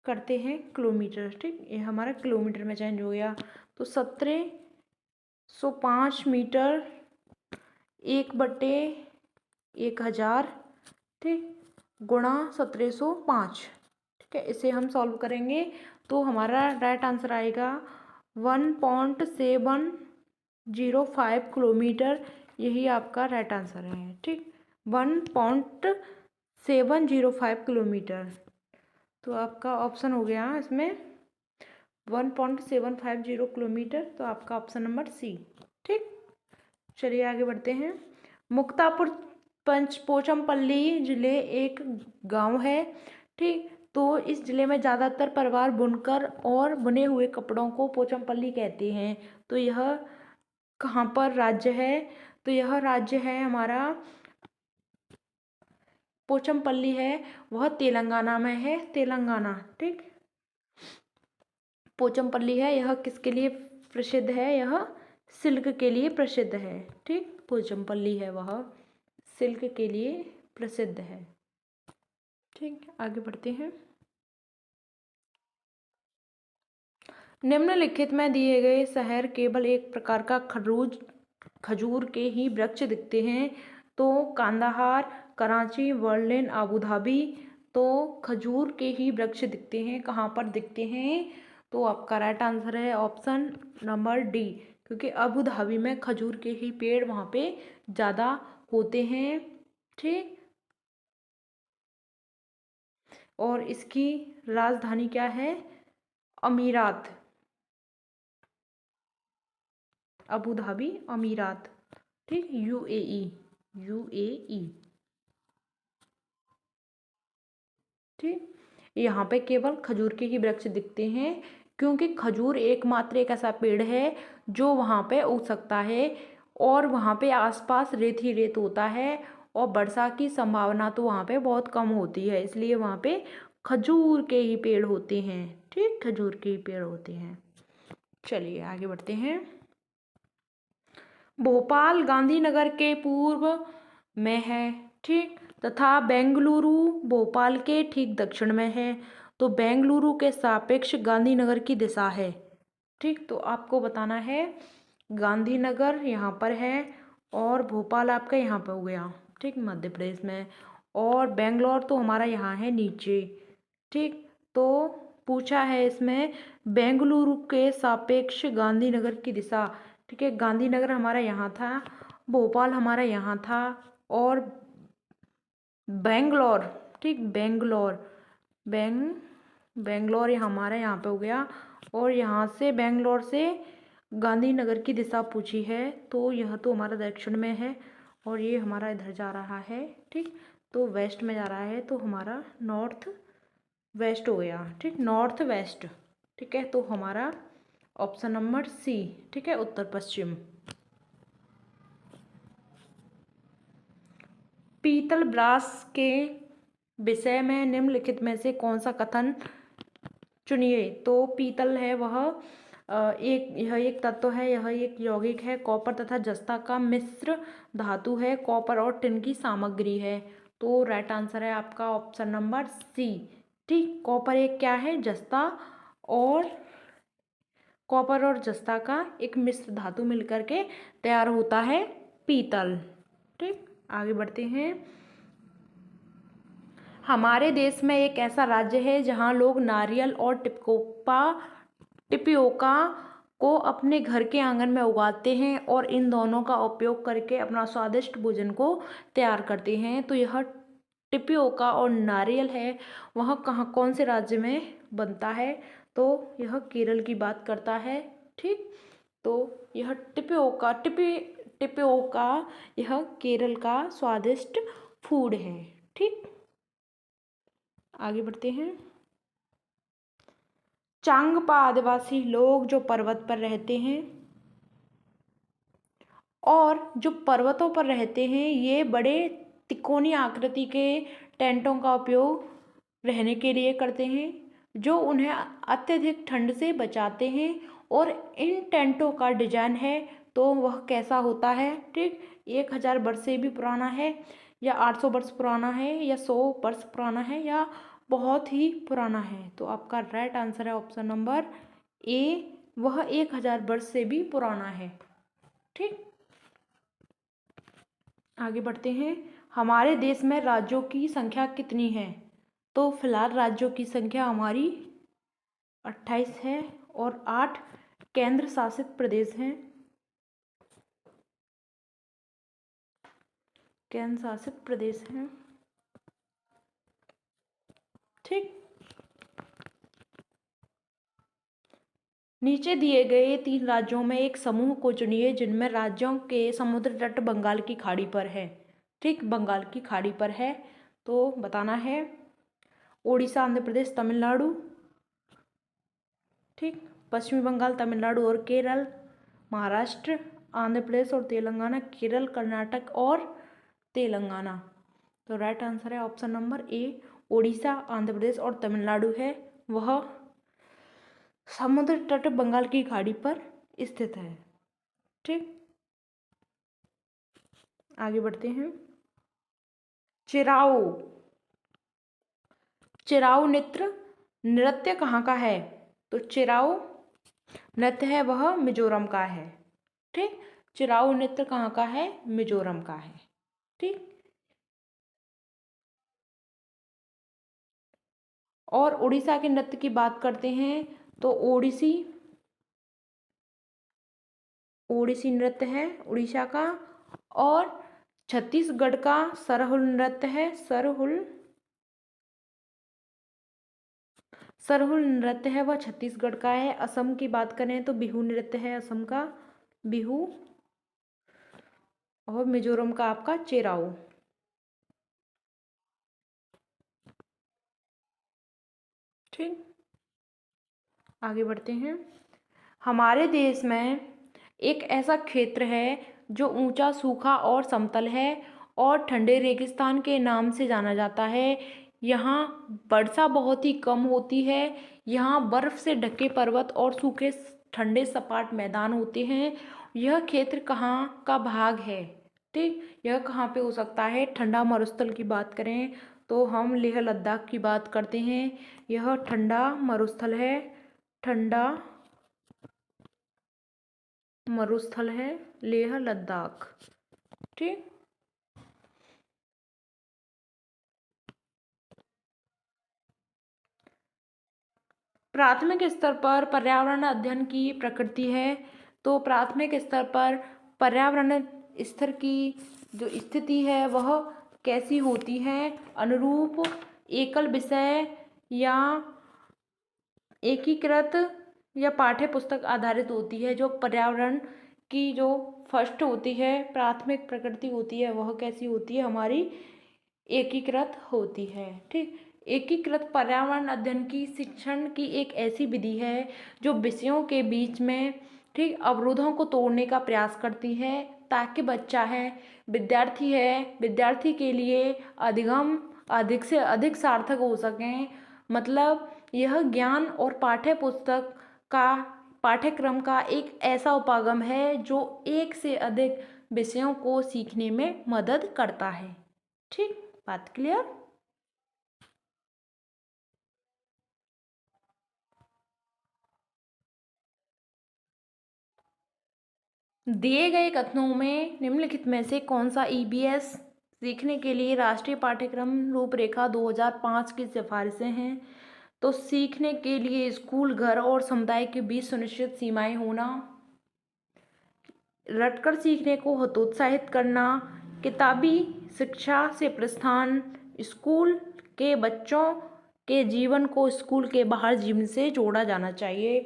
करते हैं किलोमीटर। ठीक, ये हमारा किलोमीटर में चेंज हो गया, तो 1705 मीटर 1/1000, ठीक, गुणा 1705। ठीक है, इसे हम सॉल्व करेंगे, तो हमारा राइट आंसर आएगा 1.705 किलोमीटर। यही आपका राइट आंसर है। ठीक, 1.705 किलोमीटर, तो आपका ऑप्शन हो गया इसमें 1.750 किलोमीटर, तो आपका ऑप्शन नंबर सी। ठीक, चलिए आगे बढ़ते हैं। मुक्तापुर पोचमपल्ली जिले एक गांव है। ठीक, तो इस जिले में ज़्यादातर परिवार बुनकर और बुने हुए कपड़ों को पोचमपल्ली कहते हैं। तो यह कहाँ पर राज्य है, तो यह राज्य है हमारा, पोचमपल्ली है वह तेलंगाना में है, तेलंगाना। ठीक, पोचमपल्ली है, यह किसके लिए प्रसिद्ध है, यह सिल्क के लिए प्रसिद्ध है। ठीक, पोचमपल्ली है वह सिल्क के लिए प्रसिद्ध है। ठीक, आगे बढ़ते हैं। निम्नलिखित में दिए गए शहर केवल एक प्रकार का खजूर के ही वृक्ष दिखते हैं, तो Kandahar, Karachi, Berlin, Abu Dhabi. तो खजूर के ही वृक्ष दिखते हैं, कहाँ पर दिखते हैं, तो आपका राइट आंसर है ऑप्शन नंबर डी, क्योंकि अबू धाबी में खजूर के ही पेड़ वहाँ पे ज़्यादा होते हैं। ठीक। और इसकी राजधानी क्या है? अमीरात, अबू धाबी, अमीरात। ठीक, यूएई, यूएई। ठीक, यहाँ पे केवल खजूर के ही वृक्ष दिखते हैं, क्योंकि खजूर एकमात्र एक ऐसा पेड़ है जो वहाँ पे उग सकता है, और वहाँ पे आसपास रेत ही रेत होता है, और वर्षा की संभावना तो वहाँ पे बहुत कम होती है, इसलिए वहाँ पे खजूर के ही पेड़ होते हैं। ठीक, खजूर के ही पेड़ होते हैं। चलिए आगे बढ़ते हैं। भोपाल गांधीनगर के पूर्व में है। ठीक, तथा बेंगलुरु भोपाल के ठीक दक्षिण में है। तो बेंगलुरु के सापेक्ष गांधीनगर की दिशा है। ठीक, तो आपको बताना है गांधीनगर यहाँ पर है, और भोपाल आपका यहाँ पर हो गया। ठीक, मध्य प्रदेश में। और बेंगलोर तो हमारा यहाँ है नीचे। ठीक, तो पूछा है इसमें बेंगलुरु के सापेक्ष गांधीनगर की दिशा। ठीक है, गांधीनगर हमारा यहाँ था, भोपाल हमारा यहाँ था, और बेंगलोर, ठीक, बेंगलोर, बेंगलोर ये हमारा यहाँ पे हो गया। और यहाँ से बेंगलोर से गांधीनगर की दिशा पूछी है, तो यह तो हमारा दक्षिण में है, और ये हमारा इधर जा रहा है। ठीक, तो वेस्ट में जा रहा है, तो हमारा नॉर्थ वेस्ट हो गया। ठीक, नॉर्थ वेस्ट। ठीक है, तो हमारा ऑप्शन नंबर सी। ठीक है, उत्तर पश्चिम। पीतल ब्रास के विषय में निम्नलिखित में से कौन सा कथन चुनिए? तो पीतल है वह यह एक तत्व है, यह एक यौगिक है, कॉपर तथा जस्ता का मिश्र धातु है, कॉपर और टिन की सामग्री है। तो राइट आंसर है आपका ऑप्शन नंबर सी। ठीक, कॉपर एक क्या है? जस्ता, और कॉपर और जस्ता का एक मिश्र धातु मिलकर के तैयार होता है पीतल। ठीक, आगे बढ़ते हैं। हमारे देश में एक ऐसा राज्य है जहाँ लोग नारियल और टिपियोका को अपने घर के आंगन में उगाते हैं, और इन दोनों का उपयोग करके अपना स्वादिष्ट भोजन को तैयार करते हैं। तो यह टिपियोका और नारियल है, वह कहाँ, कौन से राज्य में बनता है? तो यह केरल की बात करता है। ठीक, तो यह टिपियोका यह केरल का स्वादिष्ट फूड है। ठीक, आगे बढ़ते हैं। चांगपा आदिवासी लोग जो पर्वत पर रहते हैं, और जो पर्वतों पर रहते हैं, ये बड़े तिकोनी आकृति के टेंटों का उपयोग रहने के लिए करते हैं, जो उन्हें अत्यधिक ठंड से बचाते हैं। और इन टेंटों का डिजाइन है, तो वह कैसा होता है? ठीक, 1000 वर्ष से भी पुराना है, या 800 वर्ष पुराना है, या 100 वर्ष पुराना है, या बहुत ही पुराना है। तो आपका राइट आंसर है ऑप्शन नंबर ए, वह 1000 वर्ष से भी पुराना है। ठीक, आगे बढ़ते हैं। हमारे देश में राज्यों की संख्या कितनी है? तो फिलहाल राज्यों की संख्या हमारी 28 है, और 8 केंद्र शासित प्रदेश हैं। केंद्र शासित प्रदेश हैं। ठीक, नीचे दिए गए 3 राज्यों में एक समूह को चुनिए जिनमें राज्यों के समुद्र तट बंगाल की खाड़ी पर है। ठीक, बंगाल की खाड़ी पर है, तो बताना है उड़ीसा, आंध्र प्रदेश, तमिलनाडु। ठीक, पश्चिमी बंगाल, तमिलनाडु और केरल, महाराष्ट्र, आंध्र प्रदेश और तेलंगाना, केरल, कर्नाटक और तेलंगाना। तो राइट आंसर है option number a, Orissa, Andhra Pradesh और तमिलनाडु है, वह समुद्र तट बंगाल की खाड़ी पर स्थित है। ठीक, आगे बढ़ते हैं। चिराओ, चिराओ नृत्य कहाँ का है? तो चिराओ नृत्य है वह मिजोरम का है। ठीक, चिराओ नृत्य कहाँ का है? मिजोरम का है। ठीक, और उड़ीसा के नृत्य की बात करते हैं, तो ओडिसी, ओडिसी नृत्य है उड़ीसा का। और छत्तीसगढ़ का सरहुल नृत्य है, सरहुल नृत्य है वह छत्तीसगढ़ का है। असम की बात करें तो बिहू नृत्य है असम का, बिहू। और मिजोरम का आपका चेराओ। ठीक, आगे बढ़ते हैं। हमारे देश में एक ऐसा क्षेत्र है जो ऊंचा, सूखा और समतल है और ठंडे रेगिस्तान के नाम से जाना जाता है। यहाँ वर्षा बहुत ही कम होती है। यहाँ बर्फ से ढके पर्वत और सूखे ठंडे सपाट मैदान होते हैं। यह क्षेत्र कहाँ का भाग है? ठीक, यह कहाँ पे हो सकता है? ठंडा मरुस्थल की बात करें तो हम लेह लद्दाख की बात करते हैं। यह ठंडा मरुस्थल है, ठंडा मरुस्थल है लेह लद्दाख। ठीक, प्राथमिक स्तर पर पर्यावरण अध्ययन की प्रकृति है। तो प्राथमिक स्तर पर पर्यावरण स्तर की जो स्थिति है वह कैसी होती है? अनुरूप, एकल विषय या एकीकृत या पाठ्य पुस्तक आधारित होती है। जो पर्यावरण की जो फर्स्ट होती है, प्राथमिक प्रकृति होती है, वह कैसी होती है? हमारी एकीकृत होती है। ठीक, एकीकृत पर्यावरण अध्ययन की शिक्षण की एक ऐसी विधि है जो विषयों के बीच में ठीक अवरोधों को तोड़ने का प्रयास करती है, ताकि बच्चा है, विद्यार्थी के लिए अधिगम अधिक से अधिक सार्थक हो सकें। मतलब यह ज्ञान और पाठ्य पुस्तक का पाठ्यक्रम का एक ऐसा उपागम है जो एक से अधिक विषयों को सीखने में मदद करता है। ठीक, बात क्लियर? दिए गए कथनों में निम्नलिखित में से कौन सा ईबीएस सीखने के लिए राष्ट्रीय पाठ्यक्रम रूपरेखा 2005 की सिफारिशें हैं? तो सीखने के लिए स्कूल, घर और समुदाय के बीच सुनिश्चित सीमाएं होना, रटकर सीखने को हतोत्साहित करना, किताबी शिक्षा से प्रस्थान, स्कूल के बच्चों के जीवन को स्कूल के बाहर जीवन से जोड़ा जाना चाहिए।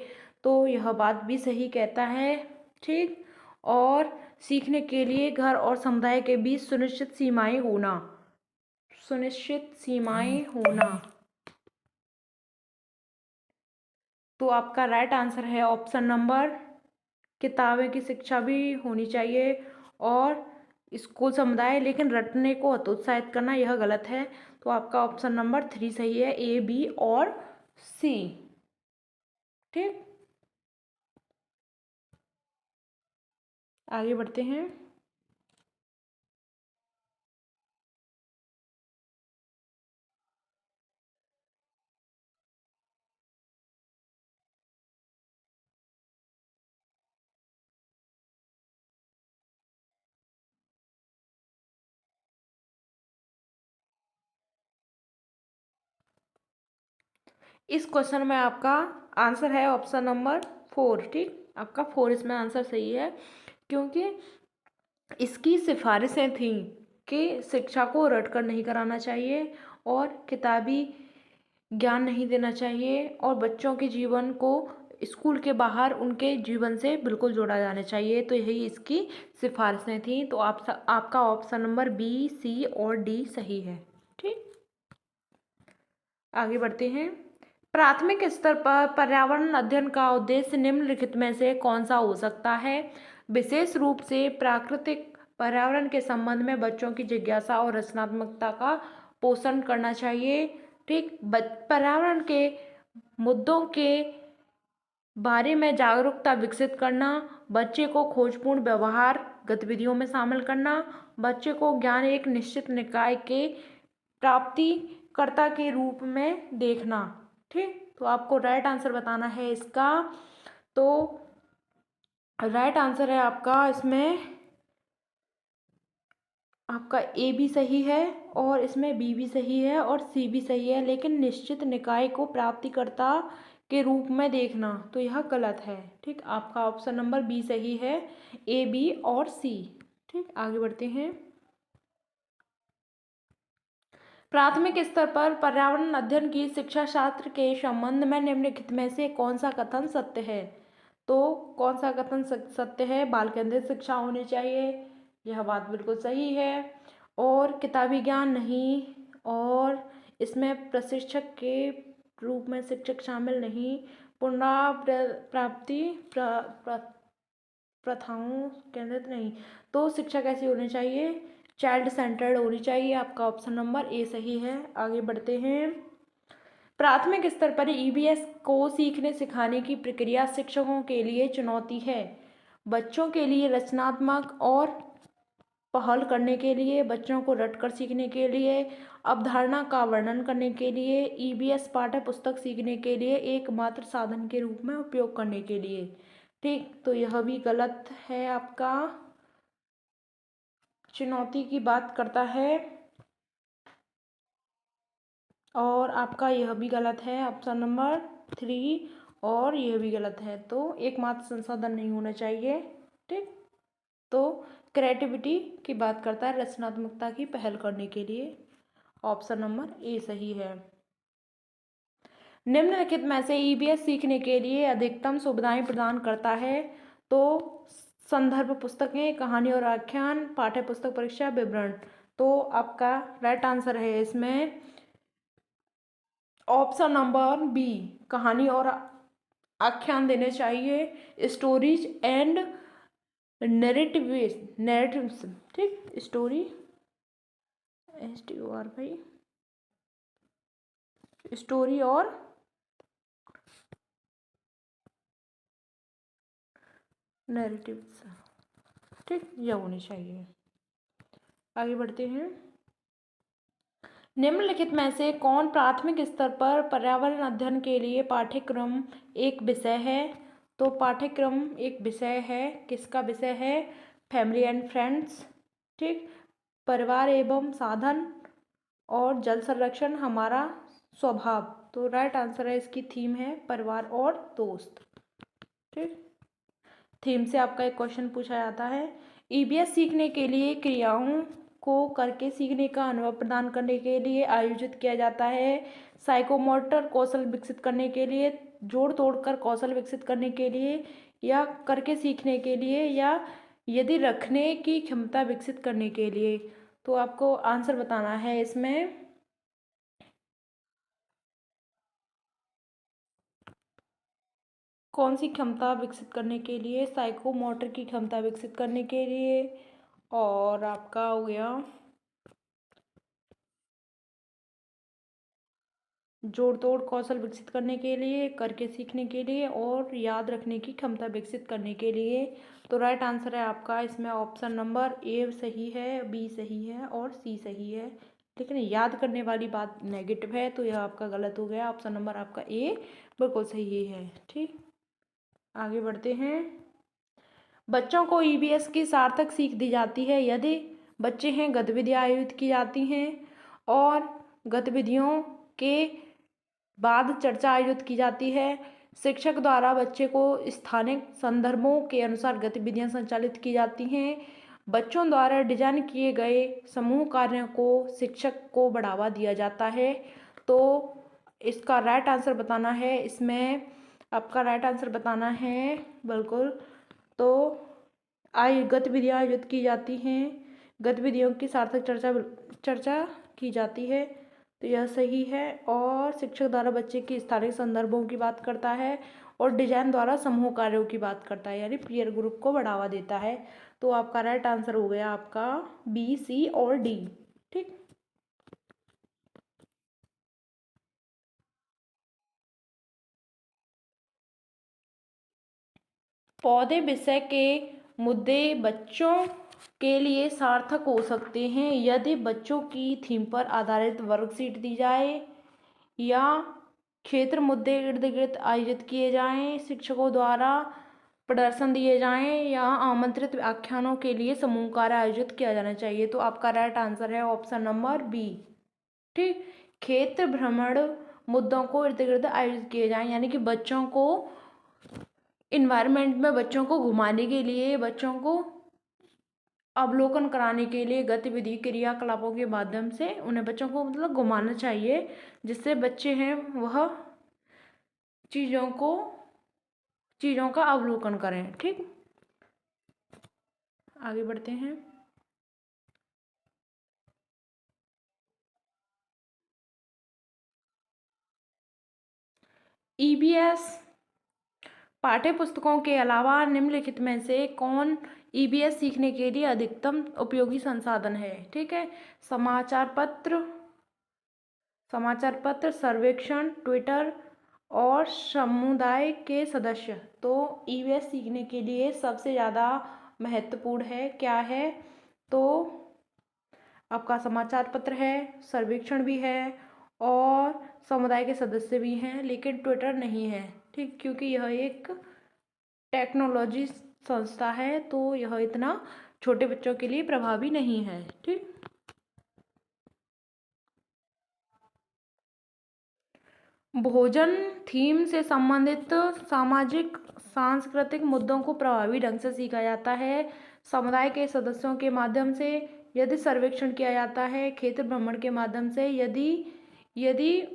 तो यह बात भी सही कहता है। ठीक, और सीखने के लिए घर और समुदाय के बीच सुनिश्चित सीमाएं होना, सुनिश्चित सीमाएं होना। तो आपका राइट आंसर है ऑप्शन नंबर, किताबें की शिक्षा भी होनी चाहिए और स्कूल समुदाय, लेकिन रटने को हतोत्साहित करना यह गलत है। तो आपका ऑप्शन नंबर 3 सही है, ए, बी और सी। ठीक, आगे बढ़ते हैं। इस क्वेश्चन में आपका आंसर है ऑप्शन नंबर 4। ठीक, आपका 4 इसमें आंसर सही है, क्योंकि इसकी सिफारिशें थीं कि शिक्षा को रटकर नहीं कराना चाहिए और किताबी ज्ञान नहीं देना चाहिए और बच्चों के जीवन को स्कूल के बाहर उनके जीवन से बिल्कुल जोड़ा जाना चाहिए। तो यही इसकी सिफारिशें थीं। तो आपका ऑप्शन नंबर बी, सी और डी सही है। ठीक, आगे बढ़ते हैं। प्राथमिक स्तर पर पर्यावरण अध्ययन का उद्देश्य निम्नलिखित में से कौन सा हो सकता है? विशेष रूप से प्राकृतिक पर्यावरण के संबंध में बच्चों की जिज्ञासा और रचनात्मकता का पोषण करना चाहिए। ठीक, पर्यावरण के मुद्दों के बारे में जागरूकता विकसित करना, बच्चे को खोजपूर्ण व्यवहार गतिविधियों में शामिल करना, बच्चे को ज्ञान एक निश्चित निकाय के प्राप्तिकर्ता के रूप में देखना। ठीक, तो आपको राइट आंसर बताना है इसका। तो राइट आंसर है आपका इसमें, आपका ए भी सही है और इसमें बी भी सही है और सी भी सही है, लेकिन निश्चित निकाय को प्राप्तिकर्ता के रूप में देखना तो यह गलत है। ठीक, आपका ऑप्शन नंबर बी सही है, ए, बी और सी। ठीक, आगे बढ़ते हैं। प्राथमिक स्तर पर पर्यावरण अध्ययन की शिक्षा शास्त्र के संबंध में निम्नलिखित में से कौन सा कथन सत्य है? तो कौन सा कथन सत्य है? बाल केंद्रित शिक्षा होनी चाहिए, यह बात बिल्कुल सही है। और किताबी ज्ञान नहीं, और इसमें प्रशिक्षक के रूप में शिक्षक शामिल नहीं, पुनरावृत्ति प्रथाओं केंद्रित नहीं। तो शिक्षा कैसी होनी चाहिए? चाइल्ड सेंटर्ड होनी चाहिए। आपका ऑप्शन नंबर ए सही है। आगे बढ़ते हैं। प्राथमिक स्तर पर ईबीएस को सीखने सिखाने की प्रक्रिया शिक्षकों के लिए चुनौती है। बच्चों के लिए रचनात्मक और पहल करने के लिए, बच्चों को रटकर सीखने के लिए, अवधारणा का वर्णन करने के लिए, ईबीएस पाठ्य पुस्तक सीखने के लिए एकमात्र साधन के रूप में उपयोग करने के लिए। ठीक, तो यह भी गलत है। आपका चुनौती की बात करता है, और आपका यह भी गलत है, ऑप्शन नंबर 3, और यह भी गलत है। तो एकमात्र संसाधन नहीं होना चाहिए। ठीक, तो क्रिएटिविटी की बात करता है, रचनात्मकता की पहल करने के लिए। ऑप्शन नंबर ए सही है। निम्नलिखित में से ईबीएस सीखने के लिए अधिकतम सुविधाएं प्रदान करता है। तो संदर्भ पुस्तकें, कहानी और आख्यान, पाठ्य पुस्तक, परीक्षा विवरण। तो आपका राइट आंसर है इसमें ऑप्शन नंबर बी, कहानी और आख्यान देने चाहिए, स्टोरीज एंड नैरेटिव्स। ठीक, स्टोरी STOR भाई, स्टोरी और नैरेटिव्स। ठीक, यह होनी चाहिए। आगे बढ़ते हैं। निम्नलिखित में से कौन प्राथमिक स्तर पर पर्यावरण अध्ययन के लिए पाठ्यक्रम एक विषय है? तो पाठ्यक्रम एक विषय है, किसका विषय है? Family and friends. ठीक, परिवार एवं साधन, और जल संरक्षण हमारा स्वभाव। तो राइट आंसर है, इसकी थीम है परिवार और दोस्त। ठीक, थीम से आपका एक क्वेश्चन पूछा जाता है। ईबीएस सीखने के लिए क्रियाओं को करके सीखने का अनुभव प्रदान करने के लिए आयोजित किया जाता है, साइकोमोटर कौशल विकसित करने के लिए, जोड़ तोड़ कर कौशल विकसित करने के लिए, या करके सीखने के लिए, या यदि रखने की क्षमता विकसित करने के लिए। तो आपको आंसर बताना है इसमें। कौन सी क्षमता विकसित करने के लिए? साइकोमोटर की क्षमता विकसित करने के लिए, और आपका हो गया जोड़ तोड़ कौशल विकसित करने के लिए, करके सीखने के लिए, और याद रखने की क्षमता विकसित करने के लिए। तो राइट आंसर है आपका इसमें ऑप्शन नंबर ए सही है, बी सही है, और सी सही है। लेकिन याद करने वाली बात नेगेटिव है, तो यह आपका गलत हो गया। ऑप्शन नंबर आपका ए बिल्कुल सही है। ठीक, आगे बढ़ते हैं। बच्चों को ईबीएस की सार्थक सीख दी जाती है यदि बच्चे हैं, गतिविधियाँ आयोजित की जाती हैं, और गतिविधियों के बाद चर्चा आयोजित की जाती है, शिक्षक द्वारा बच्चे को स्थानिक संदर्भों के अनुसार गतिविधियां संचालित की जाती हैं, बच्चों द्वारा डिजाइन किए गए समूह कार्यों को शिक्षक को बढ़ावा दिया जाता है। तो इसका राइट आंसर बताना है इसमें, आपका राइट आंसर बताना है बिल्कुल। तो गतिविधियाँ आयोजित की जाती हैं, गतिविधियों की सार्थक चर्चा की जाती है, तो यह सही है। और शिक्षक द्वारा बच्चे की स्थानिक संदर्भों की बात करता है, और डिजाइन द्वारा समूह कार्यों की बात करता है, यानी पीयर ग्रुप को बढ़ावा देता है। तो आपका राइट आंसर हो गया आपका बी, सी और डी। ठीक, पौधे विषय के मुद्दे बच्चों के लिए सार्थक हो सकते हैं यदि बच्चों की थीम पर आधारित वर्कशीट दी जाए, या क्षेत्र मुद्दे इर्द गिर्द आयोजित किए जाएं, शिक्षकों द्वारा प्रदर्शन दिए जाएं, या आमंत्रित व्याख्यानों के लिए समूह कार्य आयोजित किया जाना चाहिए। तो आपका राइट आंसर है ऑप्शन नंबर बी। ठीक, क्षेत्र भ्रमण मुद्दों को इर्द गिर्द आयोजित किए जाएं, यानी कि बच्चों को इन्वायरमेंट में बच्चों को घुमाने के लिए, बच्चों को अवलोकन कराने के लिए गतिविधि क्रियाकलापों के माध्यम से उन्हें बच्चों को मतलब घुमाना चाहिए, जिससे बच्चे हैं वह चीज़ों का अवलोकन करें। ठीक, आगे बढ़ते हैं। ईबीएस पाठ्य पुस्तकों के अलावा निम्नलिखित में से कौन ईबीएस सीखने के लिए अधिकतम उपयोगी संसाधन है? ठीक है, समाचार पत्र, सर्वेक्षण, ट्विटर और समुदाय के सदस्य। तो ईबीएस सीखने के लिए सबसे ज़्यादा महत्वपूर्ण है, क्या है? तो आपका समाचार पत्र है, सर्वेक्षण भी है और समुदाय के सदस्य भी हैं, लेकिन ट्विटर नहीं है। ठीक, क्योंकि यह एक टेक्नोलॉजी संस्था है, तो यह इतना छोटे बच्चों के लिए प्रभावी नहीं है। ठीक, भोजन थीम से संबंधित सामाजिक सांस्कृतिक मुद्दों को प्रभावी ढंग से सीखा जाता है समुदाय के सदस्यों के माध्यम से, यदि सर्वेक्षण किया जाता है, क्षेत्र भ्रमण के माध्यम से, यदि यदि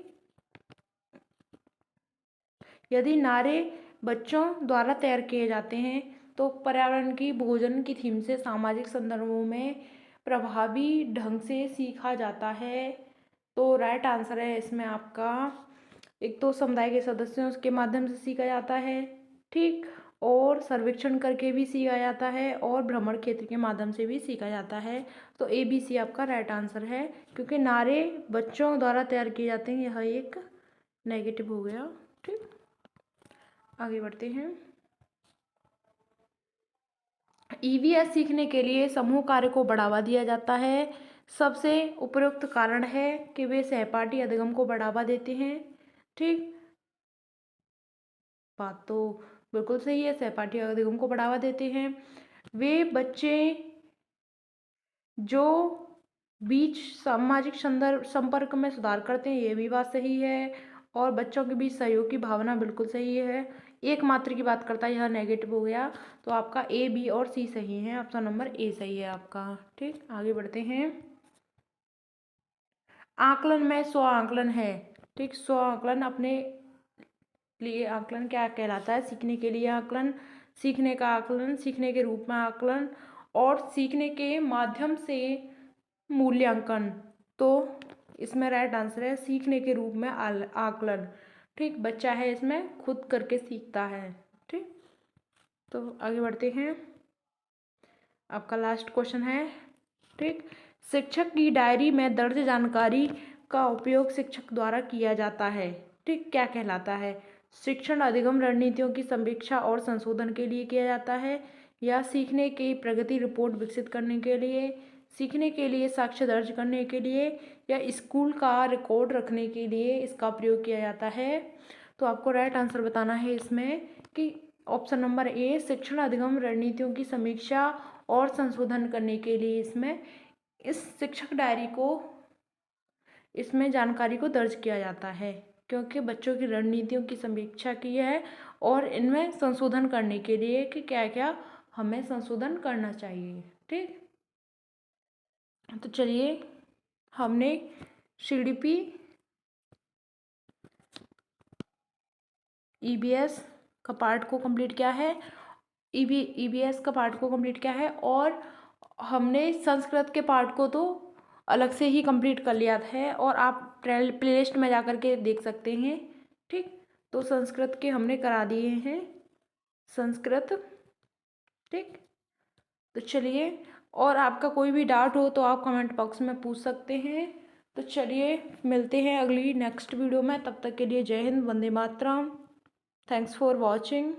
यदि नारे बच्चों द्वारा तैयार किए जाते हैं, तो पर्यावरण की भोजन की थीम से सामाजिक संदर्भों में प्रभावी ढंग से सीखा जाता है। तो राइट आंसर है इसमें आपका, एक तो समुदाय के सदस्यों के माध्यम से सीखा जाता है, ठीक, और सर्वेक्षण करके भी सीखा जाता है और भ्रमण क्षेत्र के माध्यम से भी सीखा जाता है। तो ABC आपका राइट आंसर है, क्योंकि नारे बच्चों द्वारा तैयार किए जाते हैं, यह एक नेगेटिव हो गया। ठीक, आगे बढ़ते हैं। ईवीएस सीखने के लिए समूह कार्य को बढ़ावा दिया जाता है। सबसे उपयुक्त कारण है कि वे सहपाठी अधिगम को बढ़ावा देते हैं। ठीक, बात तो बिल्कुल सही है, सहपाठी अधिगम को बढ़ावा देते हैं। वे बच्चे जो बीच सामाजिक संपर्क में सुधार करते हैं, ये भी बात सही है, और बच्चों के बीच सहयोग की भावना बिल्कुल सही है। एकमात्र की बात करता है, यह नेगेटिव हो गया। तो आपका A, B और C सही है, ऑप्शन नंबर A सही है आपका। ठीक, आगे बढ़ते हैं। आकलन में स्व आकलन है। ठीक, स्व आकलन अपने लिए आकलन क्या कहलाता है? सीखने के लिए आकलन, सीखने का आकलन, सीखने के रूप में आकलन और सीखने के माध्यम से मूल्यांकन। तो इसमें राइट आंसर है सीखने के रूप में आकलन। ठीक, बच्चा है इसमें खुद करके सीखता है। ठीक, तो आगे बढ़ते हैं। आपका लास्ट क्वेश्चन है। ठीक, शिक्षक की डायरी में दर्ज जानकारी का उपयोग शिक्षक द्वारा किया जाता है। ठीक, क्या कहलाता है? शिक्षण अधिगम रणनीतियों की समीक्षा और संशोधन के लिए किया जाता है, या सीखने की प्रगति रिपोर्ट विकसित करने के लिए, सीखने के लिए साक्ष्य दर्ज करने के लिए, या स्कूल का रिकॉर्ड रखने के लिए इसका प्रयोग किया जाता है? तो आपको राइट आंसर बताना है इसमें कि ऑप्शन नंबर A, शिक्षण अधिगम रणनीतियों की समीक्षा और संशोधन करने के लिए इसमें इस शिक्षक डायरी को इसमें जानकारी को दर्ज किया जाता है, क्योंकि बच्चों की रणनीतियों की समीक्षा की है और इनमें संशोधन करने के लिए कि क्या क्या हमें संशोधन करना चाहिए। ठीक, तो चलिए हमने CDP, EBS का पार्ट को कंप्लीट किया है, EBS का पार्ट को कंप्लीट किया है, और हमने संस्कृत के पार्ट को तो अलग से ही कंप्लीट कर लिया है, और आप प्लेलिस्ट में जा कर के देख सकते हैं। ठीक, तो संस्कृत के हमने करा दिए हैं संस्कृत। ठीक, तो चलिए, और आपका कोई भी डाउट हो तो आप कमेंट बॉक्स में पूछ सकते हैं। तो चलिए मिलते हैं अगली नेक्स्ट वीडियो में, तब तक के लिए जय Hind, Vande Mataram, thanks for watching.